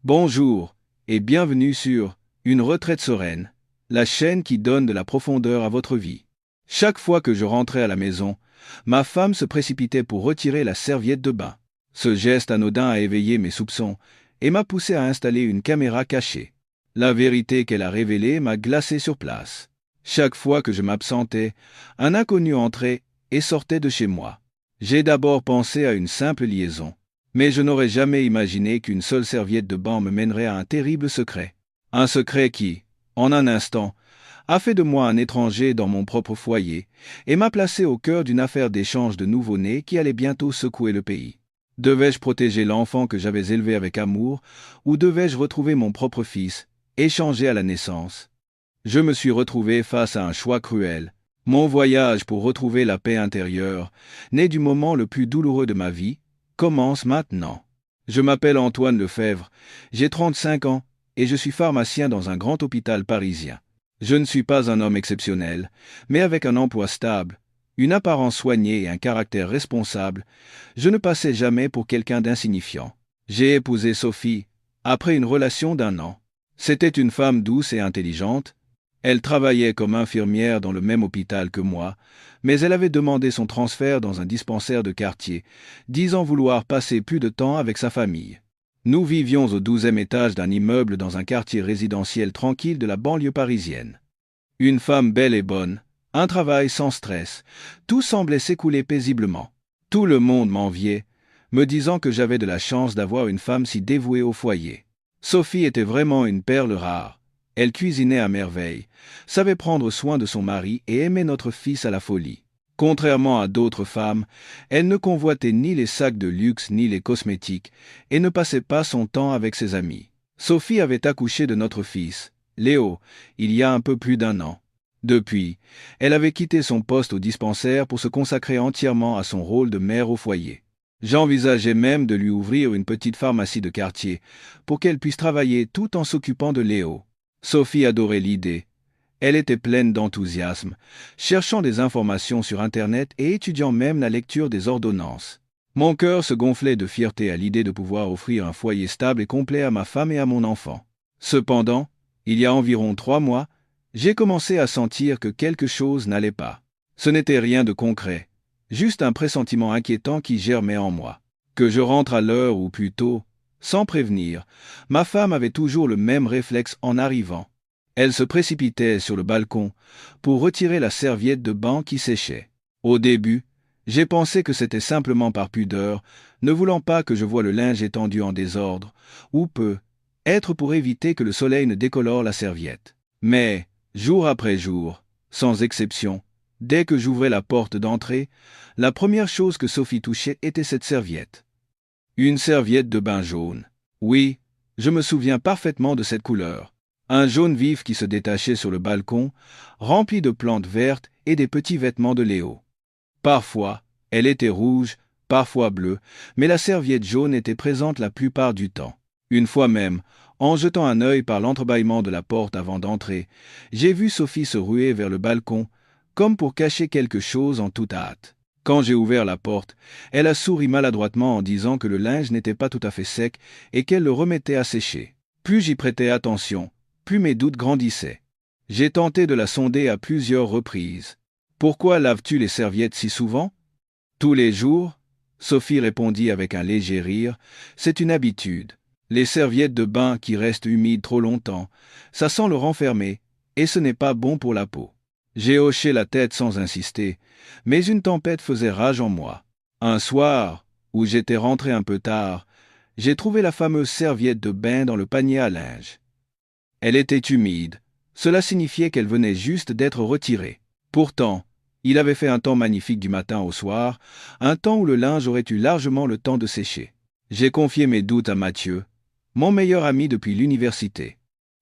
Bonjour et bienvenue sur Une retraite sereine, la chaîne qui donne de la profondeur à votre vie. Chaque fois que je rentrais à la maison, ma femme se précipitait pour retirer la serviette de bain. Ce geste anodin a éveillé mes soupçons et m'a poussé à installer une caméra cachée. La vérité qu'elle a révélée m'a glacé sur place. Chaque fois que je m'absentais, un inconnu entrait et sortait de chez moi. J'ai d'abord pensé à une simple liaison. Mais je n'aurais jamais imaginé qu'une seule serviette de bain me mènerait à un terrible secret. Un secret qui, en un instant, a fait de moi un étranger dans mon propre foyer et m'a placé au cœur d'une affaire d'échange de nouveau-nés qui allait bientôt secouer le pays. Devais-je protéger l'enfant que j'avais élevé avec amour ou devais-je retrouver mon propre fils, échangé à la naissance? Je me suis retrouvé face à un choix cruel. Mon voyage pour retrouver la paix intérieure, né du moment le plus douloureux de ma vie, commence maintenant. Je m'appelle Antoine Lefebvre, j'ai 35 ans et je suis pharmacien dans un grand hôpital parisien. Je ne suis pas un homme exceptionnel, mais avec un emploi stable, une apparence soignée et un caractère responsable, je ne passais jamais pour quelqu'un d'insignifiant. J'ai épousé Sophie, après une relation d'1 an. C'était une femme douce et intelligente. Elle travaillait comme infirmière dans le même hôpital que moi, mais elle avait demandé son transfert dans un dispensaire de quartier, disant vouloir passer plus de temps avec sa famille. Nous vivions au 12e étage d'un immeuble dans un quartier résidentiel tranquille de la banlieue parisienne. Une femme belle et bonne, un travail sans stress, tout semblait s'écouler paisiblement. Tout le monde m'enviait, me disant que j'avais de la chance d'avoir une femme si dévouée au foyer. Sophie était vraiment une perle rare. Elle cuisinait à merveille, savait prendre soin de son mari et aimait notre fils à la folie. Contrairement à d'autres femmes, elle ne convoitait ni les sacs de luxe ni les cosmétiques et ne passait pas son temps avec ses amis. Sophie avait accouché de notre fils, Léo, il y a un peu plus d'1 an. Depuis, elle avait quitté son poste au dispensaire pour se consacrer entièrement à son rôle de mère au foyer. J'envisageais même de lui ouvrir une petite pharmacie de quartier pour qu'elle puisse travailler tout en s'occupant de Léo. Sophie adorait l'idée. Elle était pleine d'enthousiasme, cherchant des informations sur Internet et étudiant même la lecture des ordonnances. Mon cœur se gonflait de fierté à l'idée de pouvoir offrir un foyer stable et complet à ma femme et à mon enfant. Cependant, il y a environ 3 mois, j'ai commencé à sentir que quelque chose n'allait pas. Ce n'était rien de concret, juste un pressentiment inquiétant qui germait en moi. Que je rentre à l'heure ou plus tôt, sans prévenir, ma femme avait toujours le même réflexe en arrivant. Elle se précipitait sur le balcon pour retirer la serviette de bain qui séchait. Au début, j'ai pensé que c'était simplement par pudeur, ne voulant pas que je voie le linge étendu en désordre, ou peut-être pour éviter que le soleil ne décolore la serviette. Mais, jour après jour, sans exception, dès que j'ouvrais la porte d'entrée, la première chose que Sophie touchait était cette serviette. Une serviette de bain jaune. Oui, je me souviens parfaitement de cette couleur. Un jaune vif qui se détachait sur le balcon, rempli de plantes vertes et des petits vêtements de Léo. Parfois, elle était rouge, parfois bleue, mais la serviette jaune était présente la plupart du temps. Une fois même, en jetant un œil par l'entrebâillement de la porte avant d'entrer, j'ai vu Sophie se ruer vers le balcon, comme pour cacher quelque chose en toute hâte. Quand j'ai ouvert la porte, elle a souri maladroitement en disant que le linge n'était pas tout à fait sec et qu'elle le remettait à sécher. Plus j'y prêtais attention, plus mes doutes grandissaient. J'ai tenté de la sonder à plusieurs reprises. « Pourquoi laves-tu les serviettes si souvent ?»« Tous les jours ?» Sophie répondit avec un léger rire. « C'est une habitude. Les serviettes de bain qui restent humides trop longtemps, ça sent le renfermer, et ce n'est pas bon pour la peau. » J'ai hoché la tête sans insister, mais une tempête faisait rage en moi. Un soir, où j'étais rentré un peu tard, j'ai trouvé la fameuse serviette de bain dans le panier à linge. Elle était humide. Cela signifiait qu'elle venait juste d'être retirée. Pourtant, il avait fait un temps magnifique du matin au soir, un temps où le linge aurait eu largement le temps de sécher. J'ai confié mes doutes à Mathieu, mon meilleur ami depuis l'université.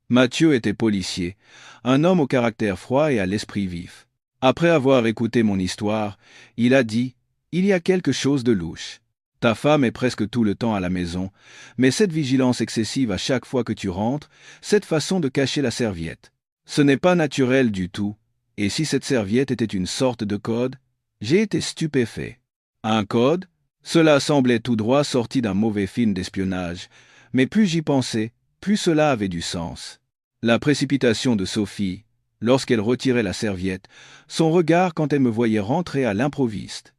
Mathieu était policier, un homme au caractère froid et à l'esprit vif. Après avoir écouté mon histoire, il a dit « Il y a quelque chose de louche. Ta femme est presque tout le temps à la maison, mais cette vigilance excessive à chaque fois que tu rentres, cette façon de cacher la serviette, ce n'est pas naturel du tout. Et si cette serviette était une sorte de code ?» J'ai été stupéfait. Un code ? Cela semblait tout droit sorti d'un mauvais film d'espionnage. Mais plus j'y pensais, plus cela avait du sens. La précipitation de Sophie, lorsqu'elle retirait la serviette, son regard quand elle me voyait rentrer à l'improviste.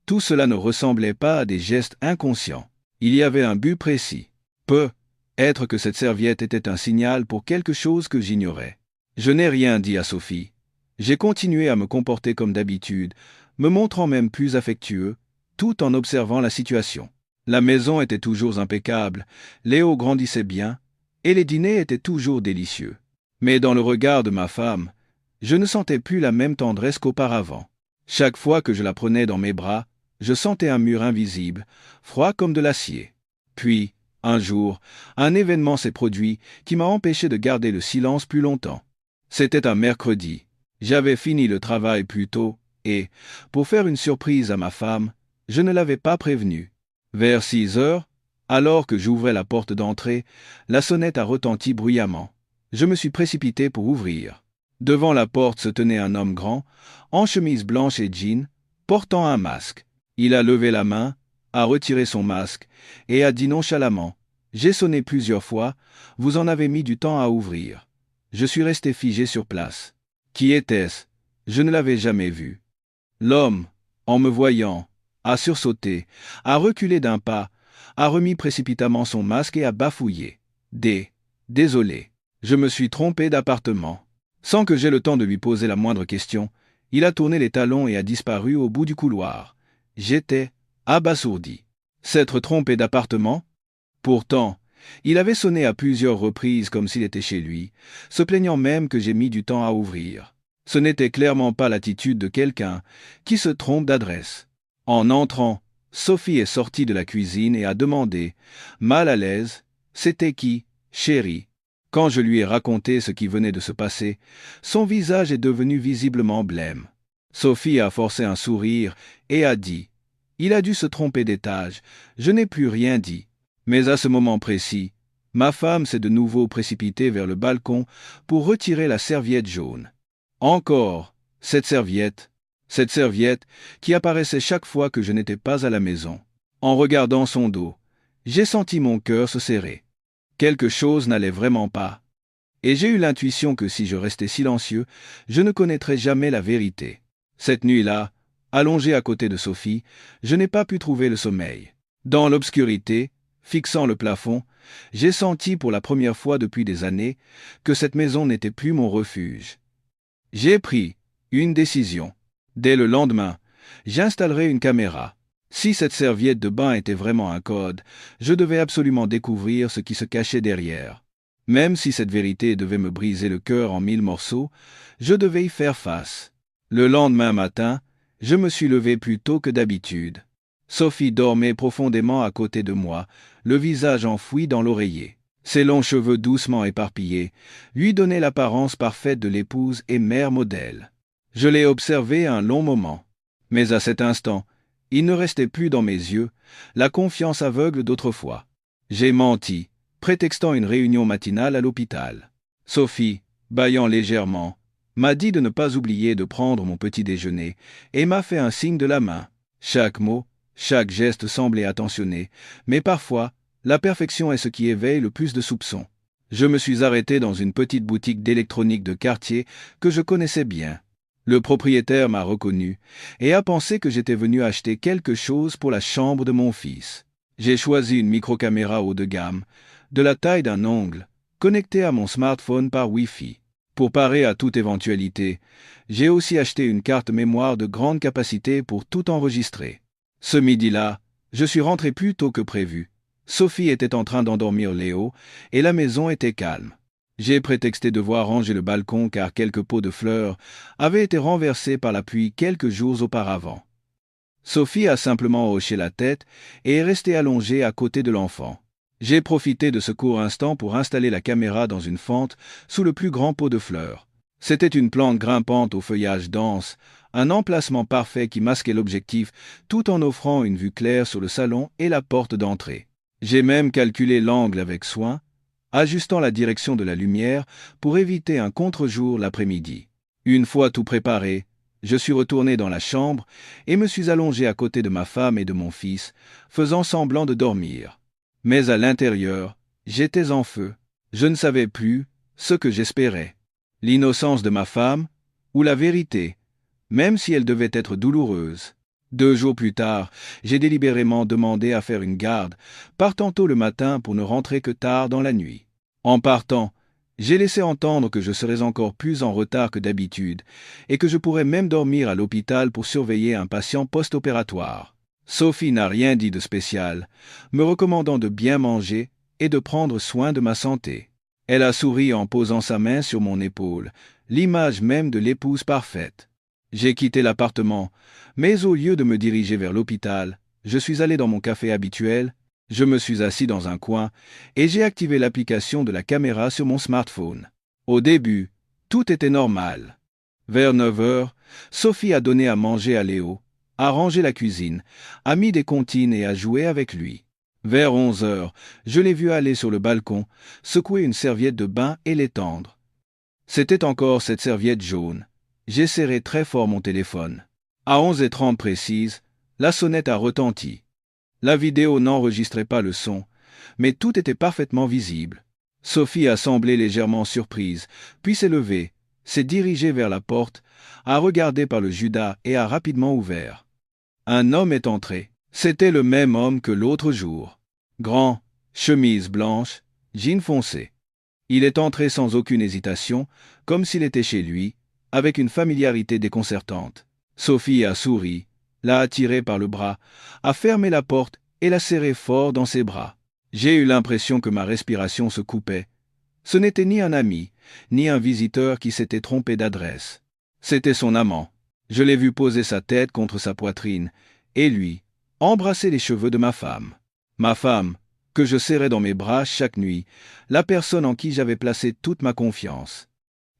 Tout cela ne ressemblait pas à des gestes inconscients. Il y avait un but précis. Peut-être que cette serviette était un signal pour quelque chose que j'ignorais. Je n'ai rien dit à Sophie. J'ai continué à me comporter comme d'habitude, me montrant même plus affectueux, tout en observant la situation. La maison était toujours impeccable, Léo grandissait bien, et les dîners étaient toujours délicieux. Mais dans le regard de ma femme, je ne sentais plus la même tendresse qu'auparavant. Chaque fois que je la prenais dans mes bras, je sentais un mur invisible, froid comme de l'acier. Puis, un jour, un événement s'est produit qui m'a empêché de garder le silence plus longtemps. C'était un mercredi. J'avais fini le travail plus tôt et, pour faire une surprise à ma femme, je ne l'avais pas prévenue. Vers 6 heures, alors que j'ouvrais la porte d'entrée, la sonnette a retenti bruyamment. Je me suis précipité pour ouvrir. Devant la porte se tenait un homme grand, en chemise blanche et jean, portant un masque. Il a levé la main, a retiré son masque, et a dit nonchalamment « J'ai sonné plusieurs fois, vous en avez mis du temps à ouvrir. » Je suis resté figé sur place. Qui était-ce? Je ne l'avais jamais vu. L'homme, en me voyant, a sursauté, a reculé d'un pas, a remis précipitamment son masque et a bafouillé. Désolé, je me suis trompé d'appartement. Sans que j'aie le temps de lui poser la moindre question, il a tourné les talons et a disparu au bout du couloir. J'étais abasourdi. S'être trompé d'appartement? Pourtant, il avait sonné à plusieurs reprises comme s'il était chez lui, se plaignant même que j'ai mis du temps à ouvrir. Ce n'était clairement pas l'attitude de quelqu'un qui se trompe d'adresse. En entrant, Sophie est sortie de la cuisine et a demandé, mal à l'aise, « C'était qui, chérie ?» Quand je lui ai raconté ce qui venait de se passer, son visage est devenu visiblement blême. Sophie a forcé un sourire et a dit « Il a dû se tromper d'étage, je n'ai plus rien dit. » Mais à ce moment précis, ma femme s'est de nouveau précipitée vers le balcon pour retirer la serviette jaune. Encore, cette serviette qui apparaissait chaque fois que je n'étais pas à la maison. En regardant son dos, j'ai senti mon cœur se serrer. Quelque chose n'allait vraiment pas. Et j'ai eu l'intuition que si je restais silencieux, je ne connaîtrais jamais la vérité. Cette nuit-là, allongé à côté de Sophie, je n'ai pas pu trouver le sommeil. Dans l'obscurité, fixant le plafond, j'ai senti pour la première fois depuis des années que cette maison n'était plus mon refuge. J'ai pris une décision. Dès le lendemain, j'installerai une caméra. Si cette serviette de bain était vraiment un code, je devais absolument découvrir ce qui se cachait derrière. Même si cette vérité devait me briser le cœur en 1000 morceaux, je devais y faire face. Le lendemain matin, je me suis levé plus tôt que d'habitude. Sophie dormait profondément à côté de moi, le visage enfoui dans l'oreiller. Ses longs cheveux doucement éparpillés lui donnaient l'apparence parfaite de l'épouse et mère modèle. Je l'ai observée un long moment. Mais à cet instant, il ne restait plus dans mes yeux la confiance aveugle d'autrefois. J'ai menti, prétextant une réunion matinale à l'hôpital. Sophie, bâillant légèrement, m'a dit de ne pas oublier de prendre mon petit déjeuner et m'a fait un signe de la main. Chaque mot, chaque geste semblait attentionné, mais parfois, la perfection est ce qui éveille le plus de soupçons. Je me suis arrêté dans une petite boutique d'électronique de quartier que je connaissais bien. Le propriétaire m'a reconnu et a pensé que j'étais venu acheter quelque chose pour la chambre de mon fils. J'ai choisi une microcaméra haut de gamme, de la taille d'un ongle, connectée à mon smartphone par Wi-Fi. Pour parer à toute éventualité, j'ai aussi acheté une carte mémoire de grande capacité pour tout enregistrer. Ce midi-là, je suis rentré plus tôt que prévu. Sophie était en train d'endormir Léo et la maison était calme. J'ai prétexté devoir ranger le balcon car quelques pots de fleurs avaient été renversés par la pluie quelques jours auparavant. Sophie a simplement hoché la tête et est restée allongée à côté de l'enfant. J'ai profité de ce court instant pour installer la caméra dans une fente sous le plus grand pot de fleurs. C'était une plante grimpante au feuillage dense, un emplacement parfait qui masquait l'objectif tout en offrant une vue claire sur le salon et la porte d'entrée. J'ai même calculé l'angle avec soin, ajustant la direction de la lumière pour éviter un contre-jour l'après-midi. Une fois tout préparé, je suis retourné dans la chambre et me suis allongé à côté de ma femme et de mon fils, faisant semblant de dormir. Mais à l'intérieur, J'étais en feu. Je ne savais plus ce que j'espérais. L'innocence de ma femme ou la vérité, même si elle devait être douloureuse. 2 jours plus tard, j'ai délibérément demandé à faire une garde, partant tôt le matin pour ne rentrer que tard dans la nuit. En partant, j'ai laissé entendre que je serais encore plus en retard que d'habitude et que je pourrais même dormir à l'hôpital pour surveiller un patient post-opératoire. Sophie n'a rien dit de spécial, me recommandant de bien manger et de prendre soin de ma santé. Elle a souri en posant sa main sur mon épaule, l'image même de l'épouse parfaite. J'ai quitté l'appartement, mais au lieu de me diriger vers l'hôpital, je suis allé dans mon café habituel, je me suis assis dans un coin et j'ai activé l'application de la caméra sur mon smartphone. Au début, tout était normal. Vers 9 heures, Sophie a donné à manger à Léo, a rangé la cuisine, a mis des comptines et a joué avec lui. Vers 11 heures, je l'ai vu aller sur le balcon, secouer une serviette de bain et l'étendre. C'était encore cette serviette jaune. J'ai serré très fort mon téléphone. À 11h30 précise, la sonnette a retenti. La vidéo n'enregistrait pas le son, mais tout était parfaitement visible. Sophie a semblé légèrement surprise, puis s'est levée, s'est dirigée vers la porte, a regardé par le Judas et a rapidement ouvert. Un homme est entré. C'était le même homme que l'autre jour. Grand, chemise blanche, jean foncé. Il est entré sans aucune hésitation, comme s'il était chez lui, avec une familiarité déconcertante. Sophie a souri, l'a attiré par le bras, a fermé la porte et l'a serré fort dans ses bras. J'ai eu l'impression que ma respiration se coupait. Ce n'était ni un ami, ni un visiteur qui s'était trompé d'adresse. C'était son amant. Je l'ai vu poser sa tête contre sa poitrine, et lui, embrasser les cheveux de ma femme. Ma femme, que je serrais dans mes bras chaque nuit, la personne en qui j'avais placé toute ma confiance.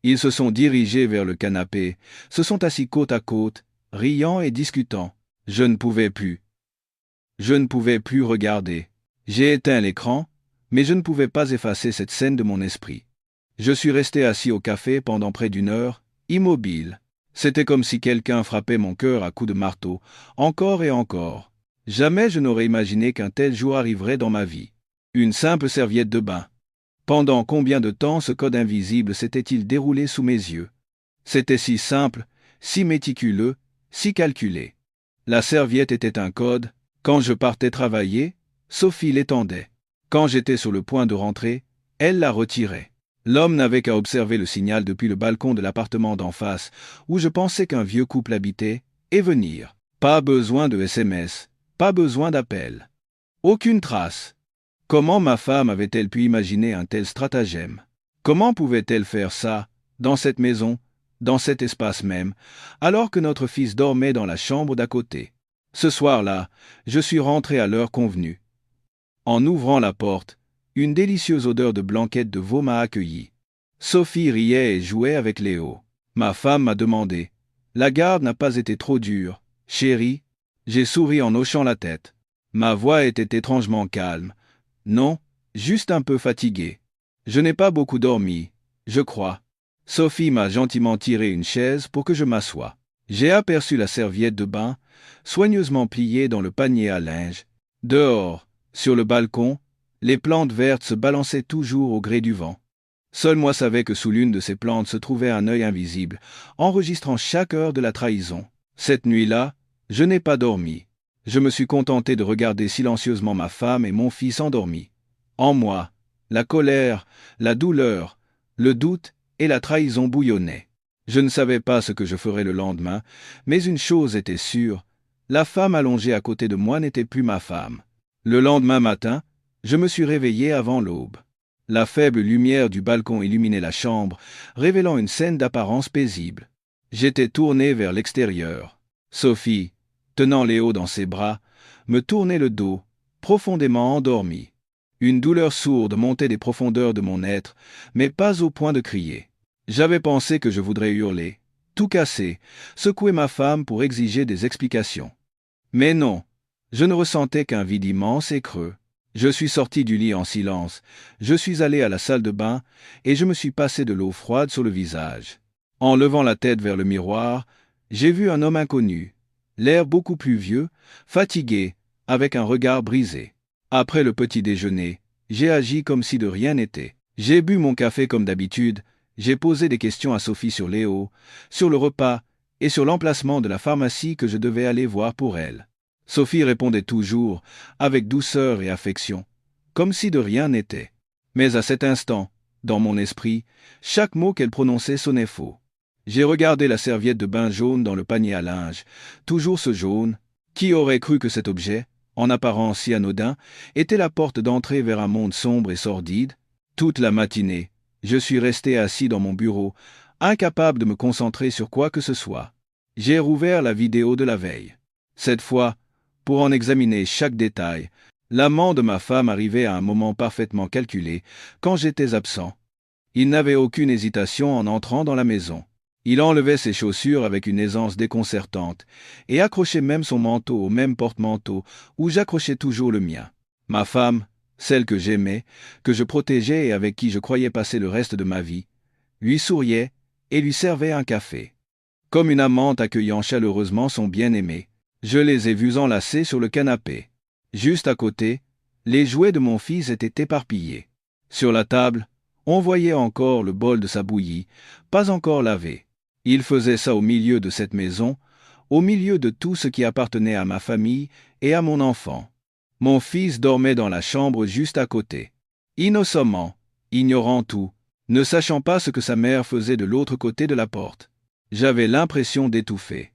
Ils se sont dirigés vers le canapé, se sont assis côte à côte, riant et discutant. Je ne pouvais plus. Je ne pouvais plus regarder. J'ai éteint l'écran, mais je ne pouvais pas effacer cette scène de mon esprit. Je suis resté assis au café pendant près d'1 heure, immobile. C'était comme si quelqu'un frappait mon cœur à coups de marteau, encore et encore. Jamais je n'aurais imaginé qu'un tel jour arriverait dans ma vie. Une simple serviette de bain. Pendant combien de temps ce code invisible s'était-il déroulé sous mes yeux? C'était si simple, si méticuleux, si calculé. La serviette était un code. Quand je partais travailler, Sophie l'étendait. Quand j'étais sur le point de rentrer, elle la retirait. L'homme n'avait qu'à observer le signal depuis le balcon de l'appartement d'en face, où je pensais qu'un vieux couple habitait, et venir. Pas besoin de SMS, pas besoin d'appel. Aucune trace. Comment ma femme avait-elle pu imaginer un tel stratagème? Comment pouvait-elle faire ça, dans cette maison, dans cet espace même, alors que notre fils dormait dans la chambre d'à côté? Ce soir-là, je suis rentré à l'heure convenue. En ouvrant la porte, une délicieuse odeur de blanquette de veau m'a accueilli. Sophie riait et jouait avec Léo. Ma femme m'a demandé « La garde n'a pas été trop dure, chérie ?» J'ai souri en hochant la tête. Ma voix était étrangement calme. Non, juste un peu fatigué. Je n'ai pas beaucoup dormi, je crois. Sophie m'a gentiment tiré une chaise pour que je m'assoie. J'ai aperçu la serviette de bain, soigneusement pliée dans le panier à linge. Dehors, sur le balcon, les plantes vertes se balançaient toujours au gré du vent. Seul moi savais que sous l'une de ces plantes se trouvait un œil invisible, enregistrant chaque heure de la trahison. Cette nuit-là, je n'ai pas dormi. Je me suis contenté de regarder silencieusement ma femme et mon fils endormis. En moi, la colère, la douleur, le doute et la trahison bouillonnaient. Je ne savais pas ce que je ferais le lendemain, mais une chose était sûre, la femme allongée à côté de moi n'était plus ma femme. Le lendemain matin, je me suis réveillé avant l'aube. La faible lumière du balcon illuminait la chambre, révélant une scène d'apparence paisible. J'étais tourné vers l'extérieur. Sophie, tenant Léo dans ses bras, me tournait le dos, profondément endormie. Une douleur sourde montait des profondeurs de mon être, mais pas au point de crier. J'avais pensé que je voudrais hurler, tout casser, secouer ma femme pour exiger des explications. Mais non, je ne ressentais qu'un vide immense et creux. Je suis sorti du lit en silence, je suis allé à la salle de bain et je me suis passé de l'eau froide sur le visage. En levant la tête vers le miroir, j'ai vu un homme inconnu, l'air beaucoup plus vieux, fatigué, avec un regard brisé. Après le petit déjeuner, j'ai agi comme si de rien n'était. J'ai bu mon café comme d'habitude, j'ai posé des questions à Sophie sur Léo, sur le repas et sur l'emplacement de la pharmacie que je devais aller voir pour elle. Sophie répondait toujours, avec douceur et affection, comme si de rien n'était. Mais à cet instant, dans mon esprit, chaque mot qu'elle prononçait sonnait faux. J'ai regardé la serviette de bain jaune dans le panier à linge, toujours ce jaune. Qui aurait cru que cet objet, en apparence si anodin, était la porte d'entrée vers un monde sombre et sordide? Toute la matinée, je suis resté assis dans mon bureau, incapable de me concentrer sur quoi que ce soit. J'ai rouvert la vidéo de la veille. Cette fois, pour en examiner chaque détail, l'amant de ma femme arrivait à un moment parfaitement calculé, quand j'étais absent. Il n'avait aucune hésitation en entrant dans la maison. Il enlevait ses chaussures avec une aisance déconcertante, et accrochait même son manteau au même porte-manteau où j'accrochais toujours le mien. Ma femme, celle que j'aimais, que je protégeais et avec qui je croyais passer le reste de ma vie, lui souriait et lui servait un café. Comme une amante accueillant chaleureusement son bien-aimé, je les ai vus enlacés sur le canapé. Juste à côté, les jouets de mon fils étaient éparpillés. Sur la table, on voyait encore le bol de sa bouillie, pas encore lavé. Il faisait ça au milieu de cette maison, au milieu de tout ce qui appartenait à ma famille et à mon enfant. Mon fils dormait dans la chambre juste à côté. Innocemment, ignorant tout, ne sachant pas ce que sa mère faisait de l'autre côté de la porte. J'avais l'impression d'étouffer.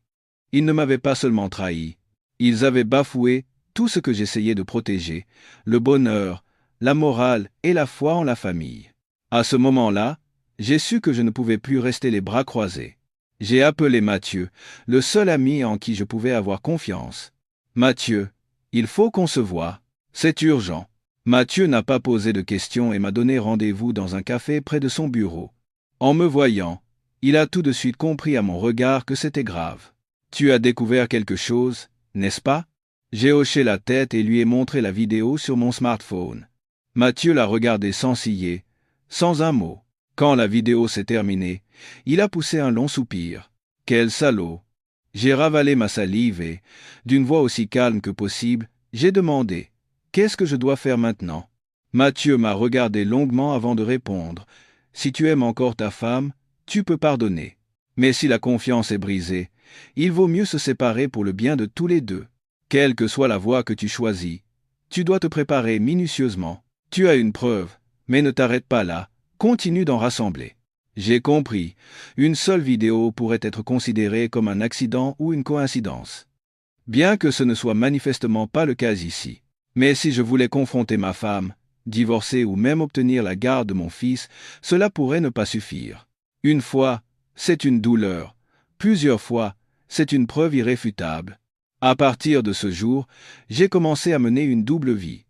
Ils ne m'avaient pas seulement trahi, ils avaient bafoué tout ce que j'essayais de protéger, le bonheur, la morale et la foi en la famille. À ce moment-là, j'ai su que je ne pouvais plus rester les bras croisés. J'ai appelé Mathieu, le seul ami en qui je pouvais avoir confiance. Mathieu, il faut qu'on se voie. C'est urgent. Mathieu n'a pas posé de questions et m'a donné rendez-vous dans un café près de son bureau. En me voyant, il a tout de suite compris à mon regard que c'était grave. Tu as découvert quelque chose, n'est-ce pas? J'ai hoché la tête et lui ai montré la vidéo sur mon smartphone. Mathieu l'a regardé sans ciller, sans un mot. Quand la vidéo s'est terminée, il a poussé un long soupir. Quel salaud! J'ai ravalé ma salive et, d'une voix aussi calme que possible, j'ai demandé « Qu'est-ce que je dois faire maintenant ?» Mathieu m'a regardé longuement avant de répondre « Si tu aimes encore ta femme, tu peux pardonner. Mais si la confiance est brisée, il vaut mieux se séparer pour le bien de tous les deux. Quelle que soit la voie que tu choisis, tu dois te préparer minutieusement. Tu as une preuve, mais ne t'arrête pas là. Continue d'en rassembler. » J'ai compris, une seule vidéo pourrait être considérée comme un accident ou une coïncidence. Bien que ce ne soit manifestement pas le cas ici. Mais si je voulais confronter ma femme, divorcer ou même obtenir la garde de mon fils, cela pourrait ne pas suffire. Une fois, c'est une douleur. Plusieurs fois, c'est une preuve irréfutable. À partir de ce jour, j'ai commencé à mener une double vie.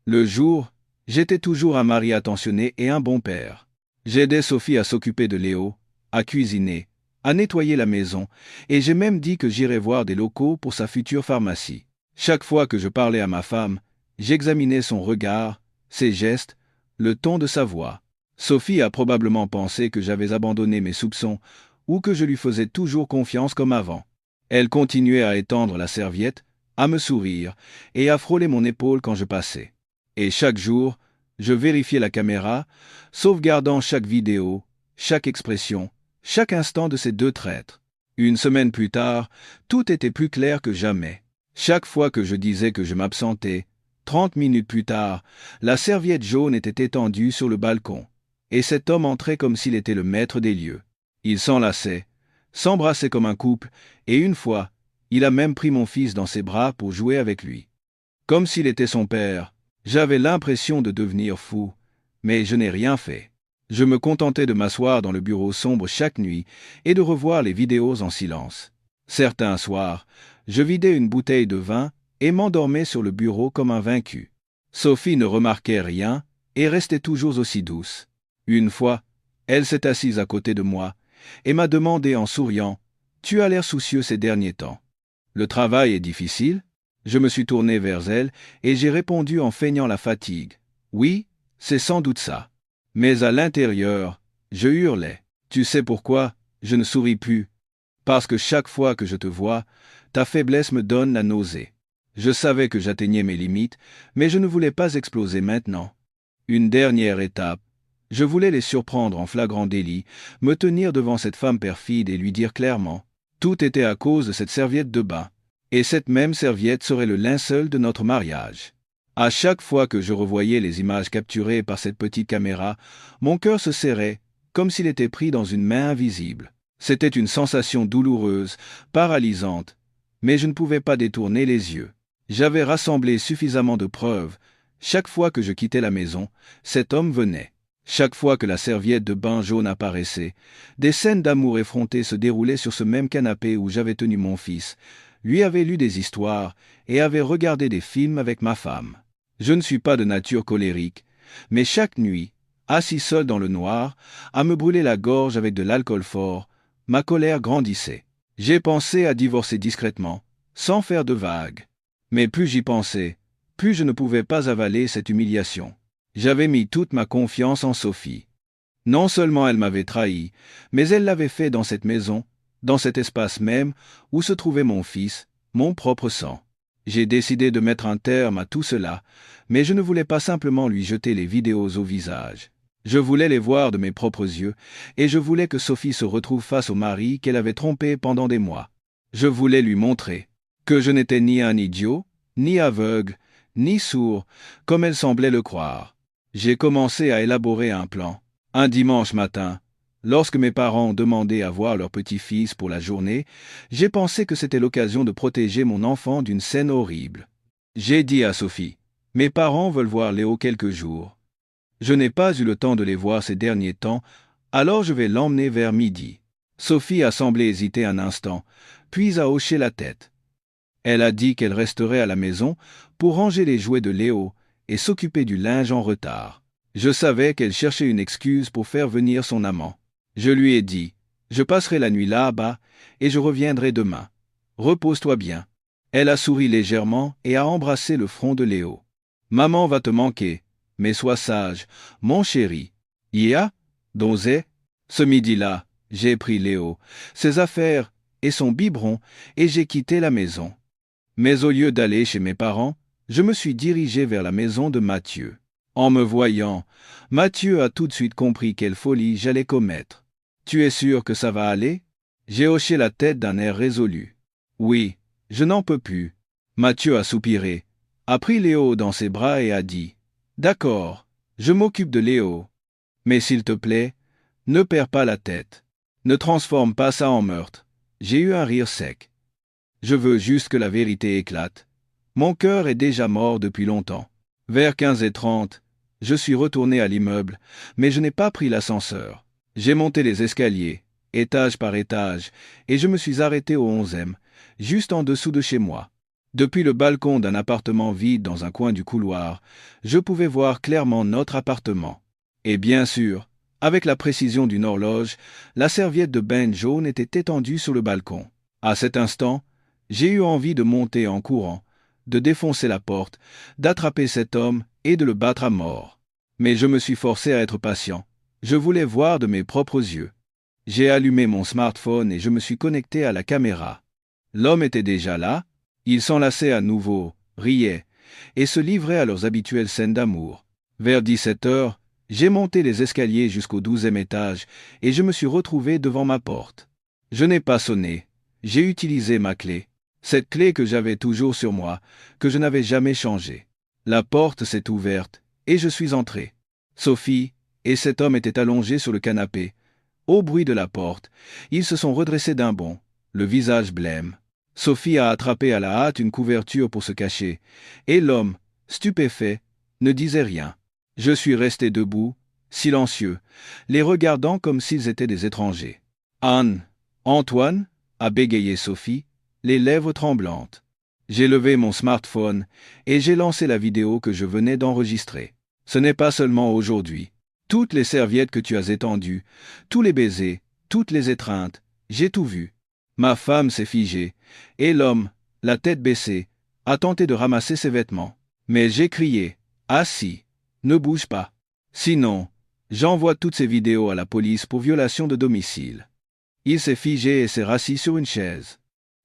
Le jour, j'étais toujours un mari attentionné et un bon père. J'aidais Sophie à s'occuper de Léo, à cuisiner, à nettoyer la maison, et j'ai même dit que j'irais voir des locaux pour sa future pharmacie. Chaque fois que je parlais à ma femme, j'examinais son regard, ses gestes, le ton de sa voix. Sophie a probablement pensé que j'avais abandonné mes soupçons ou que je lui faisais toujours confiance comme avant. Elle continuait à étendre la serviette, à me sourire et à frôler mon épaule quand je passais. Et chaque jour, je vérifiais la caméra, sauvegardant chaque vidéo, chaque expression, chaque instant de ces deux traîtres. Une semaine plus tard, tout était plus clair que jamais. Chaque fois que je disais que je m'absentais, 30 minutes plus tard, la serviette jaune était étendue sur le balcon, et cet homme entrait comme s'il était le maître des lieux. Il s'enlaçait, s'embrassait comme un couple, et une fois, il a même pris mon fils dans ses bras pour jouer avec lui. Comme s'il était son père, j'avais l'impression de devenir fou, mais je n'ai rien fait. Je me contentais de m'asseoir dans le bureau sombre chaque nuit et de revoir les vidéos en silence. Certains soirs, je vidais une bouteille de vin et m'endormais sur le bureau comme un vaincu. Sophie ne remarquait rien et restait toujours aussi douce. Une fois, elle s'est assise à côté de moi et m'a demandé en souriant « Tu as l'air soucieux ces derniers temps. Le travail est difficile ?» Je me suis tourné vers elle et j'ai répondu en feignant la fatigue. « Oui, c'est sans doute ça. » Mais à l'intérieur, je hurlais. « Tu sais pourquoi je ne souris plus? Parce que chaque fois que je te vois, ta faiblesse me donne la nausée. Je savais que j'atteignais mes limites, mais je ne voulais pas exploser maintenant. Une dernière étape. Je voulais les surprendre en flagrant délit, me tenir devant cette femme perfide et lui dire clairement. Tout était à cause de cette serviette de bain. Et cette même serviette serait le linceul de notre mariage. À chaque fois que je revoyais les images capturées par cette petite caméra, mon cœur se serrait, comme s'il était pris dans une main invisible. C'était une sensation douloureuse, paralysante, mais je ne pouvais pas détourner les yeux. J'avais rassemblé suffisamment de preuves. Chaque fois que je quittais la maison, cet homme venait. Chaque fois que la serviette de bain jaune apparaissait, des scènes d'amour effrontées se déroulaient sur ce même canapé où j'avais tenu mon fils, lui avait lu des histoires et avait regardé des films avec ma femme. Je ne suis pas de nature colérique, mais chaque nuit, assis seul dans le noir, à me brûler la gorge avec de l'alcool fort, ma colère grandissait. J'ai pensé à divorcer discrètement, sans faire de vagues. Mais plus j'y pensais, plus je ne pouvais pas avaler cette humiliation. J'avais mis toute ma confiance en Sophie. Non seulement elle m'avait trahi, mais elle l'avait fait dans cette maison, dans cet espace même où se trouvait mon fils, mon propre sang. J'ai décidé de mettre un terme à tout cela, mais je ne voulais pas simplement lui jeter les vidéos au visage. Je voulais les voir de mes propres yeux, et je voulais que Sophie se retrouve face au mari qu'elle avait trompé pendant des mois. Je voulais lui montrer que je n'étais ni un idiot, ni aveugle, ni sourd, comme elle semblait le croire. J'ai commencé à élaborer un plan. Un dimanche matin, lorsque mes parents ont demandé à voir leur petit-fils pour la journée, j'ai pensé que c'était l'occasion de protéger mon enfant d'une scène horrible. J'ai dit à Sophie, « Mes parents veulent voir Léo quelques jours. Je n'ai pas eu le temps de les voir ces derniers temps, alors je vais l'emmener vers midi. » Sophie a semblé hésiter un instant, puis a hoché la tête. Elle a dit qu'elle resterait à la maison pour ranger les jouets de Léo et s'occuper du linge en retard. Je savais qu'elle cherchait une excuse pour faire venir son amant. Je lui ai dit, « Je passerai la nuit là-bas et je reviendrai demain. Repose-toi bien. » Elle a souri légèrement et a embrassé le front de Léo. « Maman va te manquer, mais sois sage, mon chéri. » Ya, Donzé. Ce midi-là, j'ai pris Léo, ses affaires et son biberon et j'ai quitté la maison. Mais au lieu d'aller chez mes parents, je me suis dirigé vers la maison de Mathieu. En me voyant, Mathieu a tout de suite compris quelle folie j'allais commettre. « Tu es sûr que ça va aller ?» J'ai hoché la tête d'un air résolu. « Oui, je n'en peux plus. » Mathieu a soupiré, a pris Léo dans ses bras et a dit « D'accord, je m'occupe de Léo. Mais s'il te plaît, ne perds pas la tête. Ne transforme pas ça en meurtre. » J'ai eu un rire sec. Je veux juste que la vérité éclate. Mon cœur est déjà mort depuis longtemps. Vers 15h30, je suis retourné à l'immeuble, mais je n'ai pas pris l'ascenseur. J'ai monté les escaliers, étage par étage, et je me suis arrêté au 11e, juste en dessous de chez moi. Depuis le balcon d'un appartement vide dans un coin du couloir, je pouvais voir clairement notre appartement. Et bien sûr, avec la précision d'une horloge, la serviette de bain jaune était étendue sur le balcon. À cet instant, j'ai eu envie de monter en courant, de défoncer la porte, d'attraper cet homme et de le battre à mort. Mais je me suis forcé à être patient. Je voulais voir de mes propres yeux. J'ai allumé mon smartphone et je me suis connecté à la caméra. L'homme était déjà là, il s'enlaçait à nouveau, riait, et se livrait à leurs habituelles scènes d'amour. Vers 17h, j'ai monté les escaliers jusqu'au 12e étage et je me suis retrouvé devant ma porte. Je n'ai pas sonné, j'ai utilisé ma clé. Cette clé que j'avais toujours sur moi, que je n'avais jamais changée. La porte s'est ouverte, et je suis entré. Sophie et cet homme étaient allongés sur le canapé. Au bruit de la porte, ils se sont redressés d'un bond, le visage blême. Sophie a attrapé à la hâte une couverture pour se cacher, et l'homme, stupéfait, ne disait rien. Je suis resté debout, silencieux, les regardant comme s'ils étaient des étrangers. « Anne, Antoine » a bégayé Sophie, les lèvres tremblantes. J'ai levé mon smartphone et j'ai lancé la vidéo que je venais d'enregistrer. Ce n'est pas seulement aujourd'hui. Toutes les serviettes que tu as étendues, tous les baisers, toutes les étreintes, j'ai tout vu. Ma femme s'est figée, et l'homme, la tête baissée, a tenté de ramasser ses vêtements. Mais j'ai crié, « Assis, ne bouge pas. Sinon, j'envoie toutes ces vidéos à la police pour violation de domicile. » Il s'est figé et s'est rassis sur une chaise.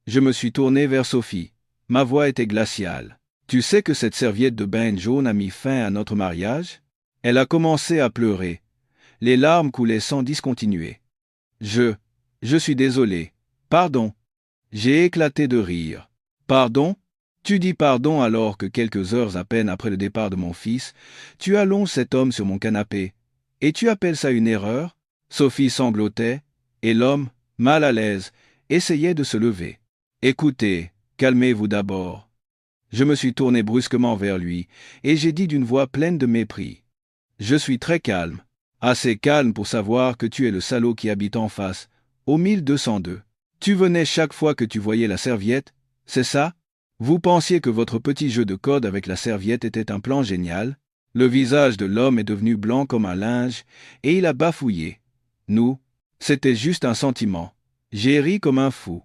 Je me suis tourné vers Sophie. Ma voix était glaciale. « Tu sais que cette serviette de bain jaune a mis fin à notre mariage ?» Elle a commencé à pleurer. Les larmes coulaient sans discontinuer. Je suis désolé. Pardon. J'ai éclaté de rire. Pardon? Tu dis pardon alors que quelques heures à peine après le départ de mon fils, tu allonges cet homme sur mon canapé. Et tu appelles ça une erreur? Sophie sanglotait, et l'homme, mal à l'aise, essayait de se lever. Écoutez, calmez-vous d'abord. Je me suis tourné brusquement vers lui, et j'ai dit d'une voix pleine de mépris. Je suis très calme. Assez calme pour savoir que tu es le salaud qui habite en face, au 1202. Tu venais chaque fois que tu voyais la serviette, c'est ça? Vous pensiez que votre petit jeu de code avec la serviette était un plan génial? Le visage de l'homme est devenu blanc comme un linge, et il a bafouillé. Nous, c'était juste un sentiment. J'ai ri comme un fou.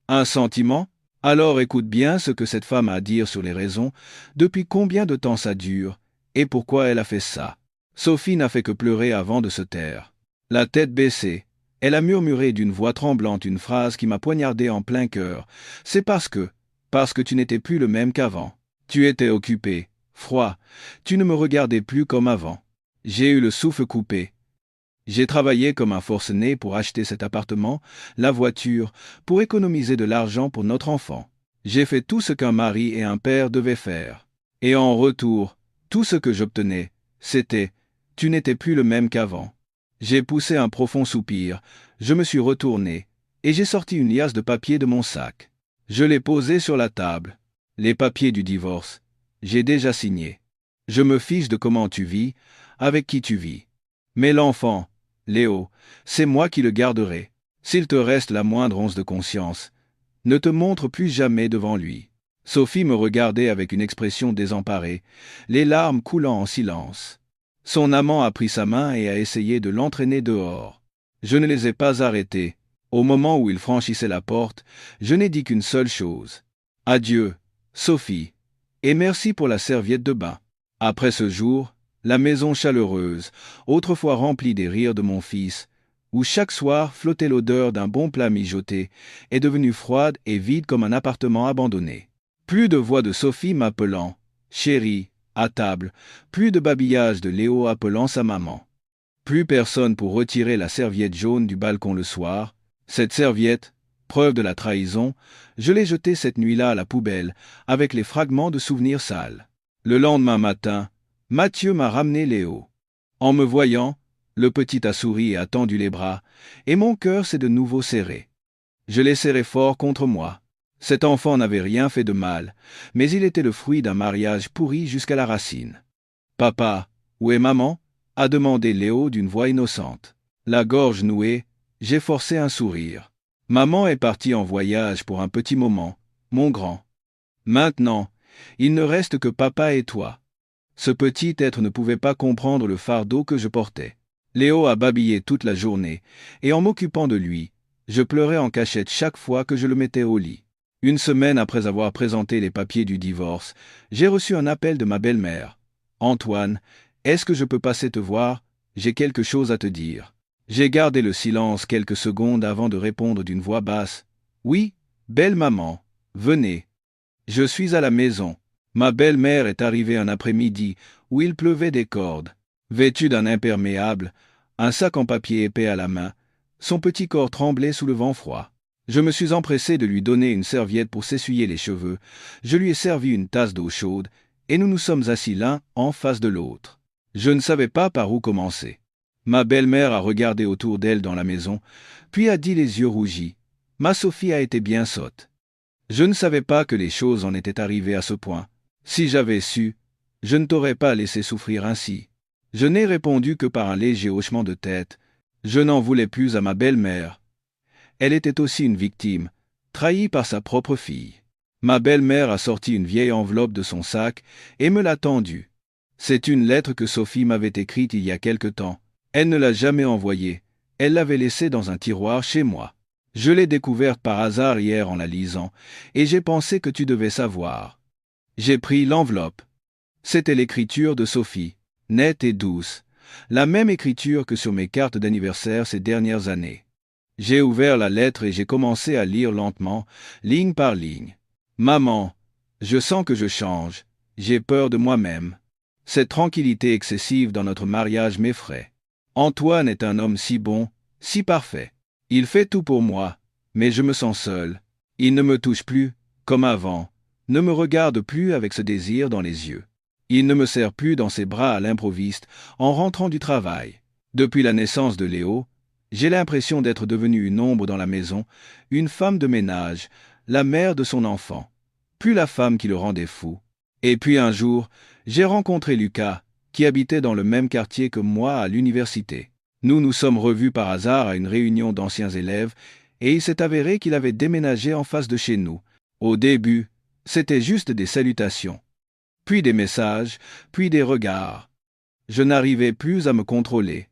Un sentiment? Alors écoute bien ce que cette femme a à dire sur les raisons, depuis combien de temps ça dure, et pourquoi elle a fait ça. Sophie n'a fait que pleurer avant de se taire. La tête baissée, elle a murmuré d'une voix tremblante une phrase qui m'a poignardé en plein cœur. C'est parce que tu n'étais plus le même qu'avant. Tu étais occupé, froid, tu ne me regardais plus comme avant. J'ai eu le souffle coupé. J'ai travaillé comme un forcené pour acheter cet appartement, la voiture, pour économiser de l'argent pour notre enfant. J'ai fait tout ce qu'un mari et un père devaient faire. Et en retour, tout ce que j'obtenais, c'était « tu n'étais plus le même qu'avant ». J'ai poussé un profond soupir, je me suis retourné, et j'ai sorti une liasse de papier de mon sac. Je l'ai posé sur la table. Les papiers du divorce. J'ai déjà signé. Je me fiche de comment tu vis, avec qui tu vis. Mais l'enfant, Léo, c'est moi qui le garderai. S'il te reste la moindre once de conscience, ne te montre plus jamais devant lui. Sophie me regardait avec une expression désemparée, les larmes coulant en silence. Son amant a pris sa main et a essayé de l'entraîner dehors. Je ne les ai pas arrêtés. Au moment où il franchissait la porte, je n'ai dit qu'une seule chose. Adieu, Sophie, et merci pour la serviette de bain. Après ce jour, la maison chaleureuse, autrefois remplie des rires de mon fils, où chaque soir flottait l'odeur d'un bon plat mijoté, est devenue froide et vide comme un appartement abandonné. Plus de voix de Sophie m'appelant « Chérie », à table, plus de babillage de Léo appelant sa maman. Plus personne pour retirer la serviette jaune du balcon le soir. Cette serviette, preuve de la trahison, je l'ai jetée cette nuit-là à la poubelle, avec les fragments de souvenirs sales. Le lendemain matin, Mathieu m'a ramené Léo. En me voyant, le petit a souri et a tendu les bras, et mon cœur s'est de nouveau serré. Je l'ai serré fort contre moi. Cet enfant n'avait rien fait de mal, mais il était le fruit d'un mariage pourri jusqu'à la racine. « Papa, où est maman ?» a demandé Léo d'une voix innocente. La gorge nouée, j'ai forcé un sourire. Maman est partie en voyage pour un petit moment, mon grand. Maintenant, il ne reste que papa et toi. Ce petit être ne pouvait pas comprendre le fardeau que je portais. Léo a babillé toute la journée, et en m'occupant de lui, je pleurais en cachette chaque fois que je le mettais au lit. Une semaine après avoir présenté les papiers du divorce, j'ai reçu un appel de ma belle-mère. « Antoine, est-ce que je peux passer te voir? J'ai quelque chose à te dire. » J'ai gardé le silence quelques secondes avant de répondre d'une voix basse. « Oui, belle maman, venez. Je suis à la maison. » Ma belle-mère est arrivée un après-midi où il pleuvait des cordes. Vêtue d'un imperméable, un sac en papier épais à la main, son petit corps tremblait sous le vent froid. Je me suis empressé de lui donner une serviette pour s'essuyer les cheveux, je lui ai servi une tasse d'eau chaude, et nous nous sommes assis l'un en face de l'autre. Je ne savais pas par où commencer. Ma belle-mère a regardé autour d'elle dans la maison, puis a dit les yeux rougis. Ma Sophie a été bien sotte. Je ne savais pas que les choses en étaient arrivées à ce point. Si j'avais su, je ne t'aurais pas laissé souffrir ainsi. Je n'ai répondu que par un léger hochement de tête. Je n'en voulais plus à ma belle-mère. Elle était aussi une victime, trahie par sa propre fille. Ma belle-mère a sorti une vieille enveloppe de son sac et me l'a tendue. C'est une lettre que Sophie m'avait écrite il y a quelque temps. Elle ne l'a jamais envoyée. Elle l'avait laissée dans un tiroir chez moi. Je l'ai découverte par hasard hier en la lisant, et j'ai pensé que tu devais savoir. J'ai pris l'enveloppe. C'était l'écriture de Sophie, nette et douce, la même écriture que sur mes cartes d'anniversaire ces dernières années. J'ai ouvert la lettre et j'ai commencé à lire lentement, ligne par ligne. « Maman, je sens que je change. J'ai peur de moi-même. Cette tranquillité excessive dans notre mariage m'effraie. Antoine est un homme si bon, si parfait. Il fait tout pour moi, mais je me sens seul. Il ne me touche plus, comme avant, ne me regarde plus avec ce désir dans les yeux. Il ne me serre plus dans ses bras à l'improviste en rentrant du travail. Depuis la naissance de Léo, j'ai l'impression d'être devenu une ombre dans la maison, une femme de ménage, la mère de son enfant, plus la femme qui le rendait fou. Et puis un jour, j'ai rencontré Lucas, qui habitait dans le même quartier que moi à l'université. Nous nous sommes revus par hasard à une réunion d'anciens élèves, et il s'est avéré qu'il avait déménagé en face de chez nous. Au début, c'était juste des salutations, puis des messages, puis des regards. Je n'arrivais plus à me contrôler.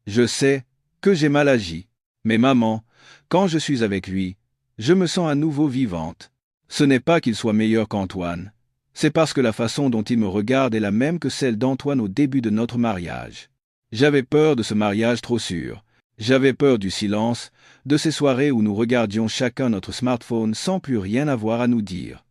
Je sais que j'ai mal agi, mais maman, quand je suis avec lui, je me sens à nouveau vivante. Ce n'est pas qu'il soit meilleur qu'Antoine, c'est parce que la façon dont il me regarde est la même que celle d'Antoine au début de notre mariage. J'avais peur de ce mariage trop sûr. J'avais peur du silence, de ces soirées où nous regardions chacun notre smartphone sans plus rien avoir à nous dire.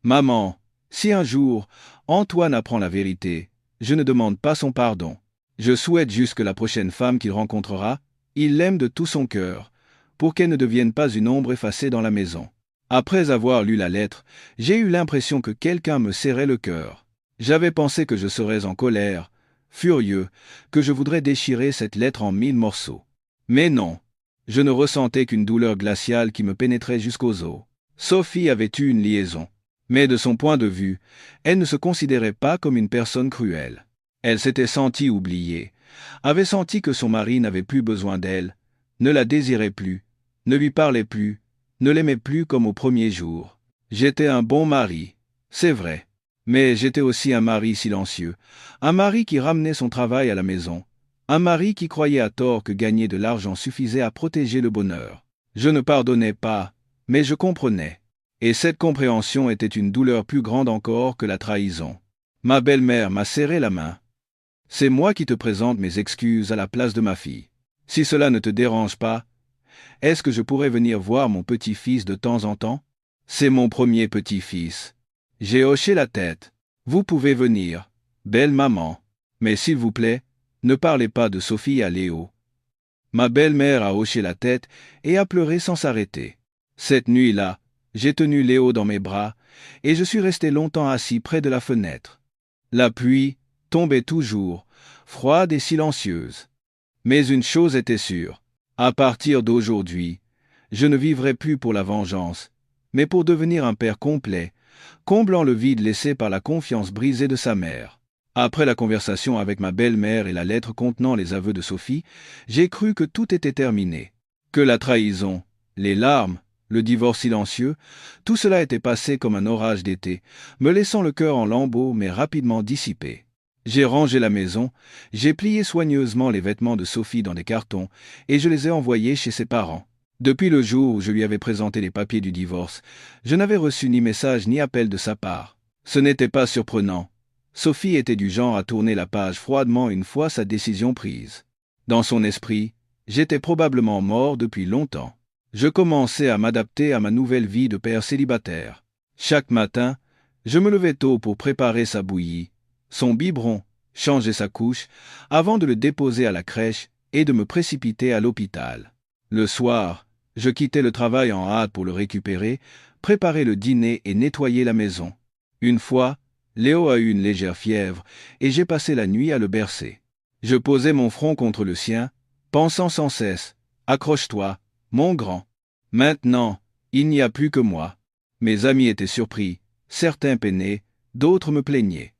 Maman, si un jour Antoine apprend la vérité, je ne demande pas son pardon. Je souhaite juste que la prochaine femme qu'il rencontrera, il l'aime de tout son cœur, pour qu'elle ne devienne pas une ombre effacée dans la maison. Après avoir lu la lettre, j'ai eu l'impression que quelqu'un me serrait le cœur. J'avais pensé que je serais en colère, furieux, que je voudrais déchirer cette lettre en 1000 morceaux. Mais non, je ne ressentais qu'une douleur glaciale qui me pénétrait jusqu'aux os. Sophie avait eu une liaison, mais de son point de vue, elle ne se considérait pas comme une personne cruelle. Elle s'était sentie oubliée, avait senti que son mari n'avait plus besoin d'elle, ne la désirait plus, ne lui parlait plus, ne l'aimait plus comme au premier jour. J'étais un bon mari, c'est vrai, mais j'étais aussi un mari silencieux, un mari qui ramenait son travail à la maison, un mari qui croyait à tort que gagner de l'argent suffisait à protéger le bonheur. Je ne pardonnais pas, mais je comprenais. Et cette compréhension était une douleur plus grande encore que la trahison. Ma belle-mère m'a serré la main. C'est moi qui te présente mes excuses à la place de ma fille. Si cela ne te dérange pas, est-ce que je pourrais venir voir mon petit-fils de temps en temps? C'est mon premier petit-fils. J'ai hoché la tête. Vous pouvez venir, belle maman. Mais s'il vous plaît, ne parlez pas de Sophie à Léo. Ma belle-mère a hoché la tête et a pleuré sans s'arrêter. Cette nuit-là, j'ai tenu Léo dans mes bras et je suis resté longtemps assis près de la fenêtre. La pluie tombait toujours, froide et silencieuse. Mais une chose était sûre, à partir d'aujourd'hui, je ne vivrai plus pour la vengeance, mais pour devenir un père complet, comblant le vide laissé par la confiance brisée de sa mère. Après la conversation avec ma belle-mère et la lettre contenant les aveux de Sophie, j'ai cru que tout était terminé, que la trahison, les larmes, le divorce silencieux, tout cela était passé comme un orage d'été, me laissant le cœur en lambeaux mais rapidement dissipé. J'ai rangé la maison, j'ai plié soigneusement les vêtements de Sophie dans des cartons et je les ai envoyés chez ses parents. Depuis le jour où je lui avais présenté les papiers du divorce, je n'avais reçu ni message ni appel de sa part. Ce n'était pas surprenant. Sophie était du genre à tourner la page froidement une fois sa décision prise. Dans son esprit, j'étais probablement mort depuis longtemps. Je commençais à m'adapter à ma nouvelle vie de père célibataire. Chaque matin, je me levais tôt pour préparer sa bouillie, son biberon, changer sa couche, avant de le déposer à la crèche et de me précipiter à l'hôpital. Le soir, je quittais le travail en hâte pour le récupérer, préparer le dîner et nettoyer la maison. Une fois, Léo a eu une légère fièvre et j'ai passé la nuit à le bercer. Je posais mon front contre le sien, pensant sans cesse « Accroche-toi, mon grand ». Maintenant, il n'y a plus que moi. Mes amis étaient surpris, certains peinaient, d'autres me plaignaient.